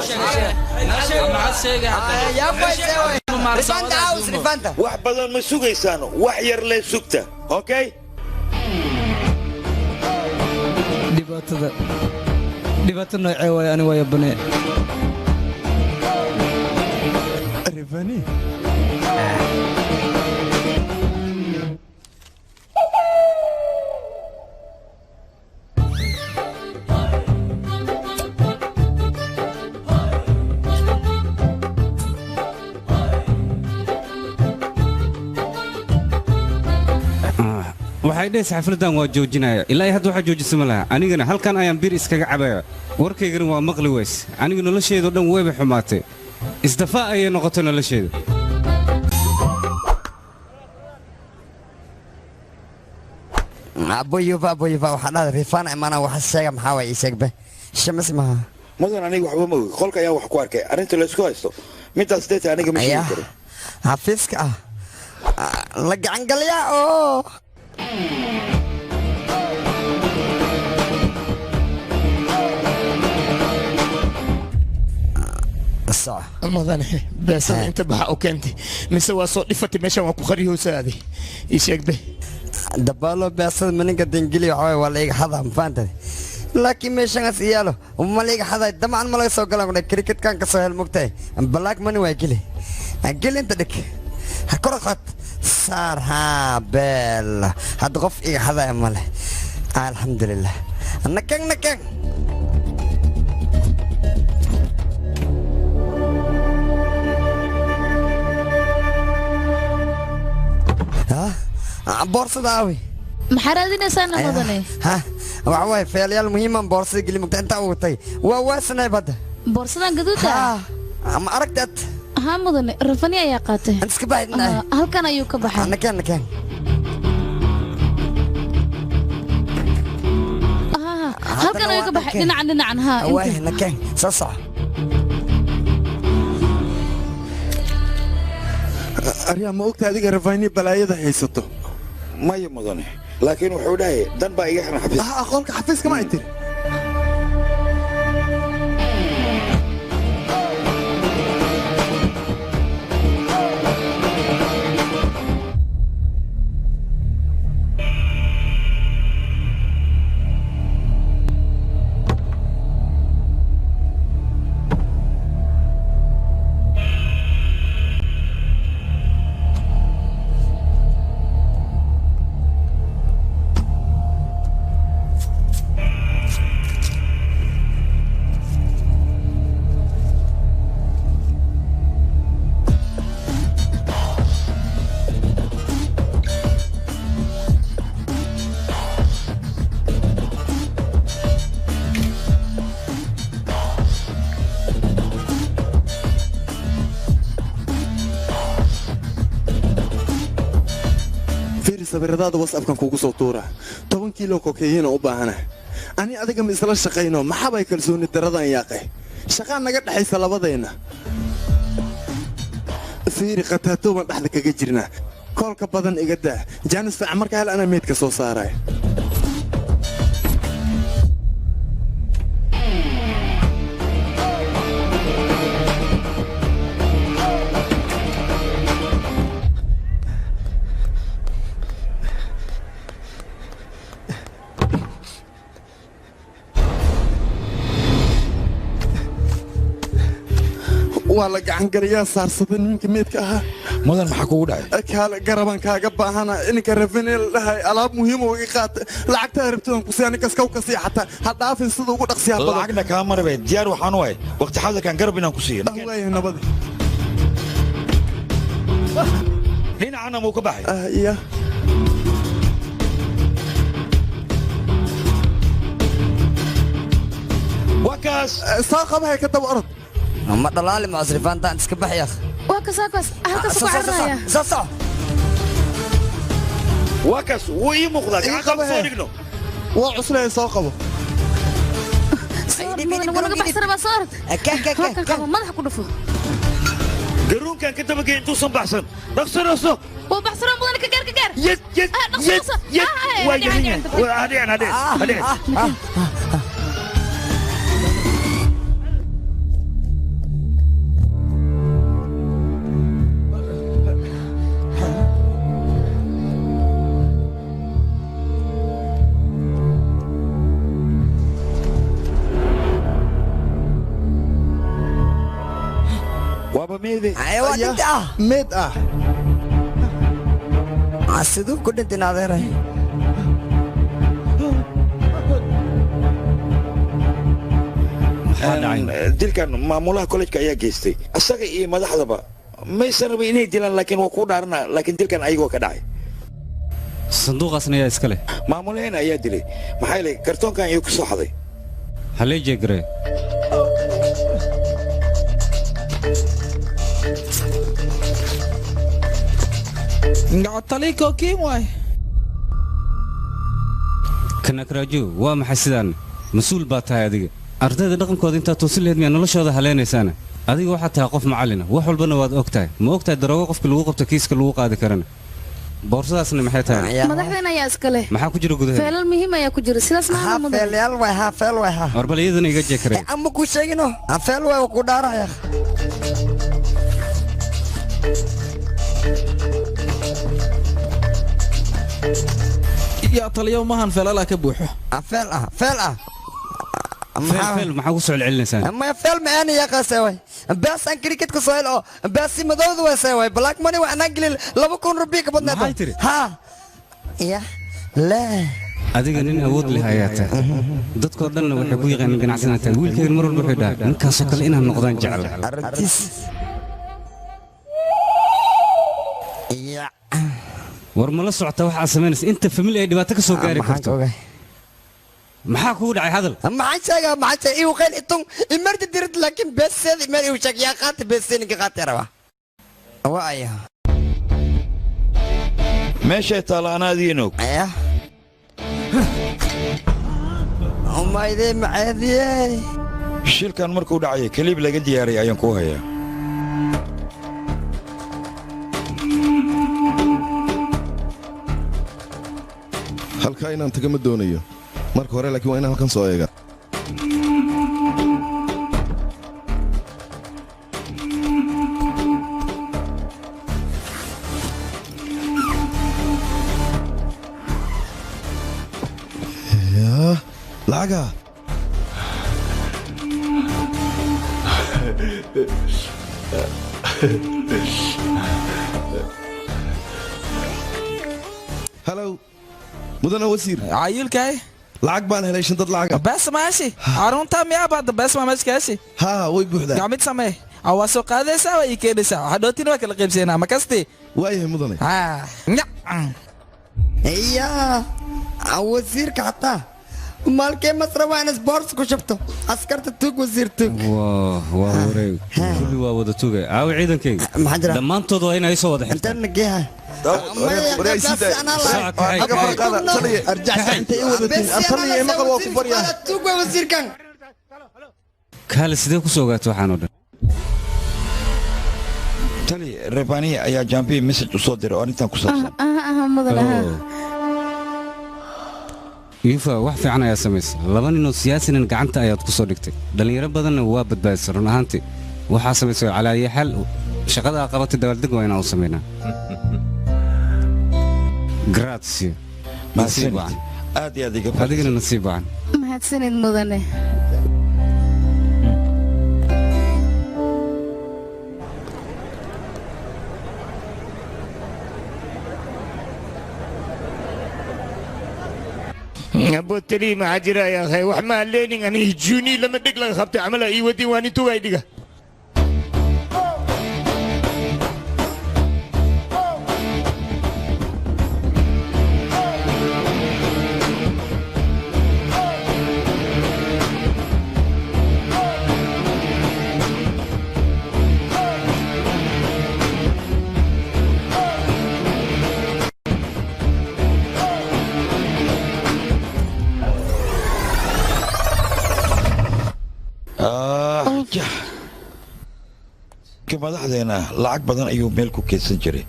wax badan ma sugaysaan wax yar lee sugta okay dhibaato noocee waaye ani waa yabanee rifani waxay dhees xafladan waa joojinaya ilaa hadda waxaa joojisa ma laha anigana halkan ayaan bir iskaga cabaya warkaygana waa maqli weys aniga nolosheedao dhan weyba xumaatay isdafaa ayay noqotay nolosheeda aboyuba waxaa dhahda rifaan imaana waxa sheega maxaa waay ii sheegbe shamas maha mudan aniga waxba ma ogi qolka ayaan wax ku arkay arrinta laysku haysto midaas deeta aniga ma sheegi karo xafiiska ah la gacangalyaa oo mudane beesada inta baxa u keentay mise waa soo dhifatay meeshan waa ku qariyoosaade ii sheegbe dabaalo beesada maninka dengeli waxaa waa la iga xadaa mafaantade laakiin meeshangaas iyaalo ma la iga xaday damcan ma laga soo galan kudhay kriketkan ka soo hel mugtahay balaag mani waa geli geli inta dhig ha korqad saar haa beel hadda qof iga xadaya ma leh alxamdulilah nakang boorsada aawi maxaa raadinaysaa mudane waxa waaye feelayaal muhiiman boorsada geli mugta intaa ugatay waa waasanay badda boorsadan gaduuda ma aragtad haa mudane rafani ayaa qaatay iska baxay halkan ayuu ka baxay nakeen halkan ayuu ka baxay dhinacan haa waay nakeen soo soco aryaa ma ogta adiga rafayni balaayada haysato maya mudane laakiin wuxuu dhahay dan baa iga xiran xafiis aqoonka xafiiska ma ay tiri sabiradaada wasabkan kugu soo tuura 10 kiilo kokeeyina u baahana ani adiga ma isla shaqeyno maxabay kalsooni daradan yaaqay shaqaan naga dhaxaysa labadeena fiiri qataato ma dhaxda kaga jirna koolka badan iga daa jaanis fiican marka hal ana meedka soo saaray wala gacan gariya saarsaday ninka meedka aha mudan maxaa kugu dhacay kaale garaban kaaga baahana inka rafineel dhahay alaab muhiim oo iga qaat lacagta rabtaan ku saani kaskaw ka sii xataa hadaafin sida ugu dhaqsiyaa badan lacagna ka marabay diyaar waxaan waay waqti xadirkan garab inaan ku siiyo way nabad dhinacana muu ka baxay iya wakaas soo qabahay ka dab orod ما دلالي معصرفان تان تسكبح يا اخي واكس هلكس وعرنايا صح واكس وي مقدك عقب صورقنا وعصله سoo qabo walaga baxsana baa soo orod madaxa ku dhufo garuunkan ka daba geey intuu san baxsan dhaqsanaso oo baxsana mudan ka gaar yed waa yahin hadeen ايوه انت ميد عسدو كنت انت ناظره dilkan maamulaha kollejka ayaa geystay asaga iyo madaxdaba maysan rabin inay dilaan laakiin waa ku dhaarana laakiin dilkan ayagoo ka dhacay sanduuqaasna ayaa iska leh maamulaheen ayaa dilay maxaa yeelay kartoonkan ayuu ku soo xaday halee jeegre ngacataliko kiin waay kanakraaju waa maxay sidaan mas-uul baa tahay adiga ardayda dhaqankooda intaad toosin laheyd miyaa noloshooda haleenaysaana adiga waxaad tahay qof macallina wax walbana waad og tahay ma og tahay daroogo qofka lagu qabto kiiska lagu qaadi karana boorsadaasna maxay tahay madaxdeen ayaa iska leh maxaa ku jira gudaheeda feelal muhiim ayaa ku jira sidaas maaha mudan feelal way ha feel way ha warbal iyadana iga jeekare amma ku sheegino feel way ku dhaaraya يا طليو مهن فلا ka buuxo فeel maxaa ku soo celcelinaysaa ama feel maana ya qasaway bas an cricket ku soo helo bas madoodu waa saway black money waa ana galil 2,000 rubi ka badnaa ha ya la adiga nin awood leh ayaa tahay dadkoo dhanna waxay ku yaqaaniin ganacsanata wiilkayga mar walba wuxuu dhahay ninkaasoo kale inaan noqdaan jecel war ma la socota waxaa samaynaysa inta famil ay dhibaato ka soo gaari karto maxaa kugu dhacay hadal maxaa iu qeyl itun imarti dirid laakiin beeseed imer iu sheeg yaa qaata beeseeninka qaata raba waa aya meeshay taala anaadiinoog umaydee macaadiyey shilkan markuu dhacaya kaliib laga diyaaray ayaan kuu hayaa halkaa inaan taga ma doonayo marka hore laakiin waa inaan halkan soo eega lacaga halow mudana wasiir cayilkay lacag baan helay shan dad lacaga bees maashi arunta miyaa baad bees ma meeshkaasi haa way buuxdaa gacmid samee awa soo qaadaysaa way keenaysaa waxa dhootin waa kala qaybsanaa ma kasti waayahay mudane yaa wasiirka xataa maalkee masra waa in isboorts ku shubto askarta tuug wasiir tuug waa wareeg kulli waa wada tuga aawi ciidankayga maxaa jira dhammaantood waa inay soo wada xirtaan intaan geeha kaale sidee ku soo ogaatay waxaan oo dhan tali rebaniya ayaa jambiya message u soo diray oo arrintan ku saabsan yuufa wax fiican ayaa samaysa laba ninoo siyaasinan gacanta ayaad ku soo dhigtay dhallinyaro badanna waa badbaadisay run ahaantii waxaa samaysay calaaye xal shaqada aa qabatay dabaaldeg waa inaan u samaynaa grazie nasiib wacan aad iyo aad iga adigana nasiib wacan mahadsanid mudane أبو تري ما عجرا يا أخي وحما لينين أنا يجوني لما دقلق خبت عملا يودي واني تو غايدقا madaxdeena lacag badan ayuu meel ku keedsan jiray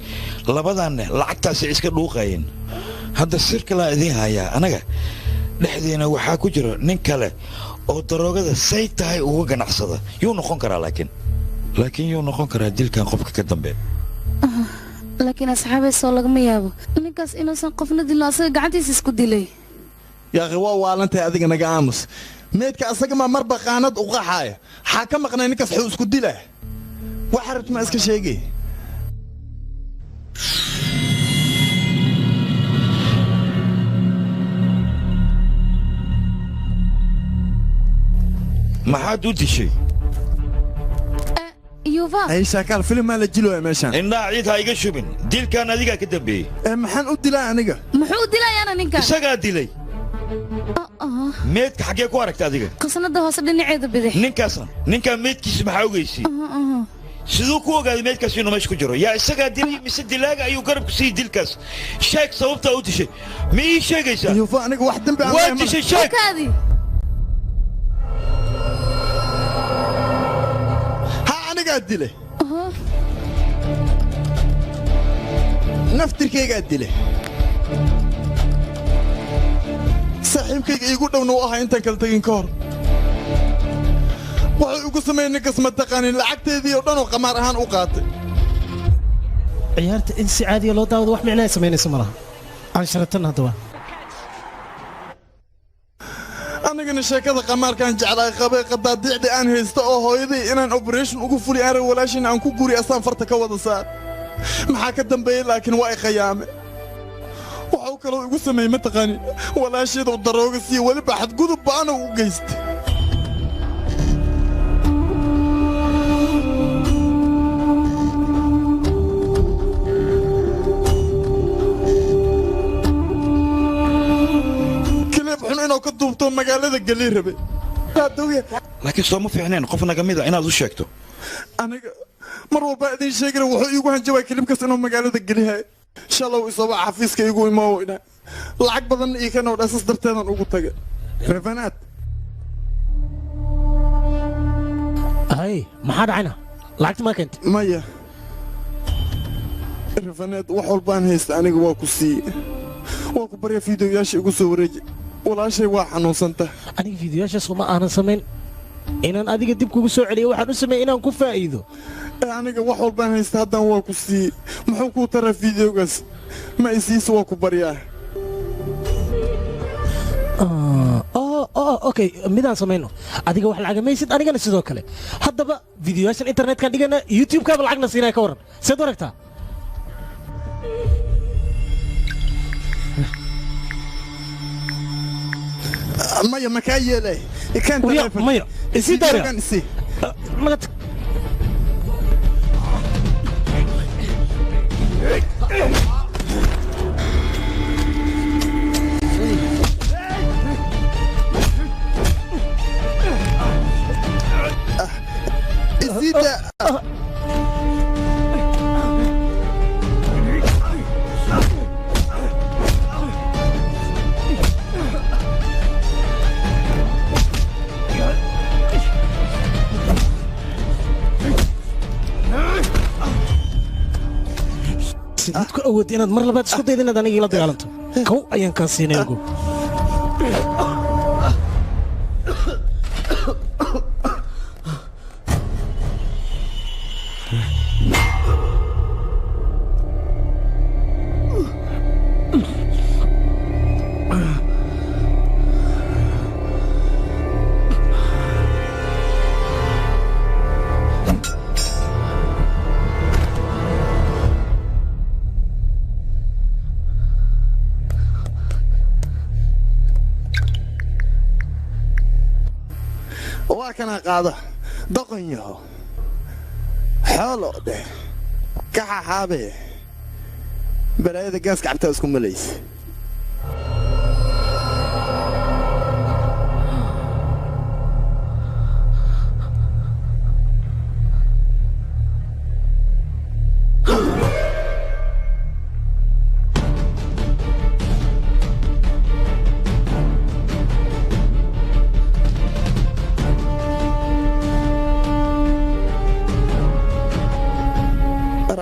labadanne lacagtaasi iska dhuuqayeen hadda sir kalaa idiin hayaa anaga dhexdeena waxaa ku jira nin kale oo daroogada say tahay uga ganacsada yuu noqon karaa laakiin yuu noqon karaa dilkan qofka ka dambe laakiin asxaabay soo lagama yaabo ninkaas inuusan qofna dilin asaga gacantiisa isku dilay yaaqi waa waalantahay adiga naga aamus meydka asagama marba qaanad u qaxaaya xaa ka maqnay ninkaas xuu isku dilaa waxa rabta ma iska sheegay maxaad u dishay yuufa ay shaakaal filim maa la jilooya meeshaan indhaa ciid ha iga shubin dilkan adigaa ka dambeeyey maxaan u dilaa aniga muxuu u dilayaana ninka isagaa dilay meedka xaggee ku aragta adiga qasnada hoose dhinaceeda bidix ninkaa meedkiisa maxaa ogeysay siduu ku ogaaday meedkaas inuu meesha ku jiro yaa isagaa dilay mise dilaaga ayuu garabku siiyey dilkaas sheeg sababtaa u dishay ma ii sheegaysaa yuufa aniga wax dambi aan waa dishay sheeg ha anigaa dilay naftirkaygaa dilay saaxiibkayga iigu dhowna u ahaa intaan kala tegin ka hor wuxuu igu sameeyey ninkas ma taqaanin lacagteedii oo dhan oo qamaar ahaan u qaatay ciyaarta in si caadiya loo daawado wax micnaa samaynayso malaha aan sharatan haddaba anigana sheekada qamaarkaan jeclaay qabay qadaadiicdii aan haysta oo hooyadii inaan operation ugu fuli aan rab walaashiina aan ku guri asaan farta ka wada saar maxaa ka dambeeyey laakiin waa i khayaame wuxuu kaloo igu sameeyey ma taqaanin walaasheedoo darooga siiye weliba xadgudub ba'ana u geystay inuu ka duubto magaalada galii rabe laakiin soo ma fiicneen qof naga mid a inaad u sheegto aniga mar walba idin sheegina wuxuu iigu hanjabaa kelibkas inuu magaalada gelihay shalow isagoo xafiiska igu imowdha lacag badan ii kanoo dhasas darteedan ugu taga revanaad hay maxaa dhacayna lacagta maa keentay maya revanaad wax walbaan haysta aniga waa ku siiye waa ku barya fiidiyoyaasha igu soo wareeji walaashay waa xanuunsanta aniga fiidiyoyaashaas uma aanan samayn inaan adiga dib kugu soo celiyo waxaan u sameeyey inaan ku faa'iido aniga wax walbaan haysta haddaan waa ku siiyey muxuu kuu taraa fiidiyogaas ma isiisa waa ku baryaa okay midaan samayno adiga wax lacagamaysid anigana sidoo kale haddaba fiidiyoyaashan internetkan dhigana youtube-kaaba lacagna siinaya ka warran seed u aragtaa maya makaa yeelay maya isii daara sidaad ku awood inaad mar labaad isku dayda inaad aniga ila dagaalanto kow ayaan kaa siinay ogow waa kana qaado doqon yaho xoolo dheh ka xaxaabee balaayada gaaska cabtaa isku malaysa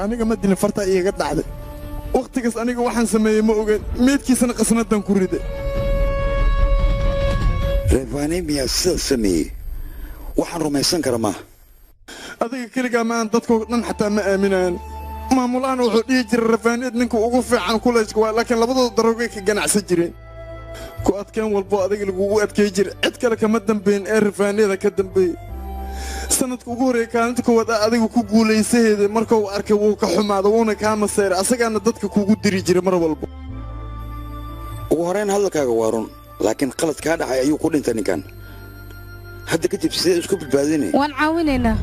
aniga ma dilin fartaa iiga dhacday wakhtigaas aniga waxaan sameeyey ma ogaan meedkiisana qasnadan ku riday reebaanay miyaa sidaa sameeyey waxaan rumaysan kara maaha adiga keligaa ma aan dadkoo dhan xataa ma aaminaan maamulahan wuxuu dhihi jiray rafaaneed ninka ugu fiican kuleejka waa laakiin labadooda daroogay ka ganacsan jireen ku adkeen walbo adiga lagugu adkay jira cid kale kama dambayn ee rafaaneeda ka dambeeyey sanadka ugu horreeya kaalinta koowaad a adiga ku guulaysaheeda marka uu arkay wuu ka xumaada wuuna kaa masayray asagaana dadka kugu diri jiray mar walba ugu horrayn hadalkaaga waa run laakiin qalad kaa dhacay ayuu ku dhintay ninkan hadda kadib sidee isku badbaadinay waan caawinaynaa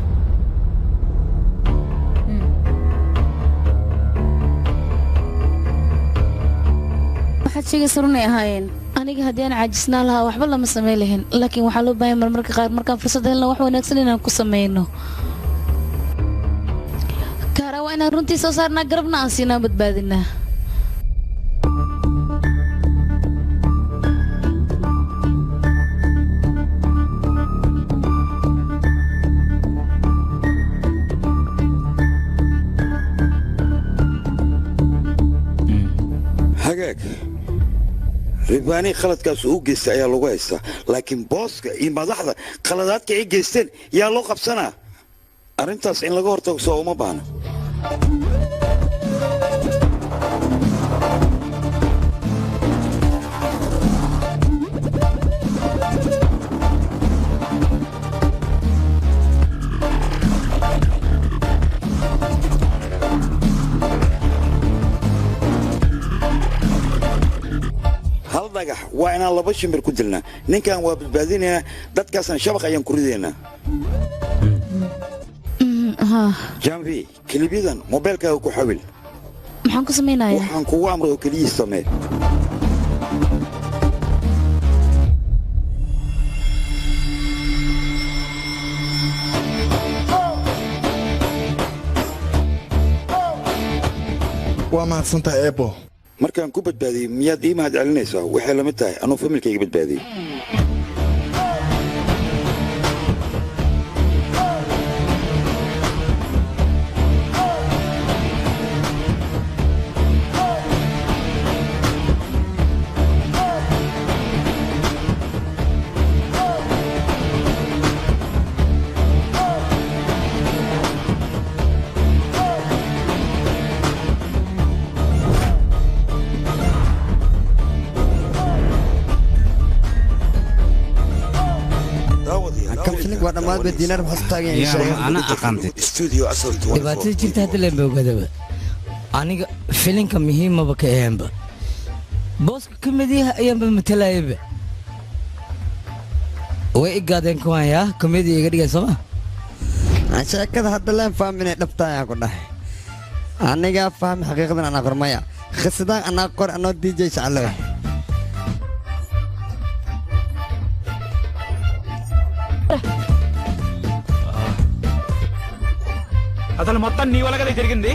waxaad sheegaysa runay ahaayeen aniga haddii aan caajisnaan lahaa waxba lama samayn lahayn laakiin waxaa loo baahan marmarka qaar markaan fursad helna wax wanaagsan inaan ku samayno kaara waa inaan runtii soo saarnaa garabna aan siinaa badbaadinaa hagaag ribaani khaladkaas uu geystay ayaa lagu haystaa laakiin booska iyo madaxda khaladaadka ay geysteen yaa loo qabsanaa arrintaas in laga hortago soo uma baahna hal dhagax waa inaan laba shimbir ku dilnaa ninkan waa badbaadinaynaa dadkaasna shabaq ayaan ku ridaynaa janvi kelibiyadan mobeylkaaga ku xawil maxaan ku samaynayaa waxaan kugu amray oo keliyii samee waa mahadsantahay eebo markaan ku badbaadiyey miyaad ii mahad celinaysaa waxay la mid tahay anuu familkayga badbaadiyey waa dhammaan bay diinaar maxaa taagan dhibaatada jirta hadda leen ogaadaba aniga filinka muhiimaba ka aheenba booska komediyaha ayaanba matalayaba way igaadeen kuwaan yaa komediya iga dhigay sooma sheekada hadda leen fahminay dhabta ayaan ku dhahay anigaa fahmi xaqiiqadan anaa qormaya khisidaan anaa qor anoo dj shaclo అసలు మొత్తం నీ వల్ల కదా జరిగింది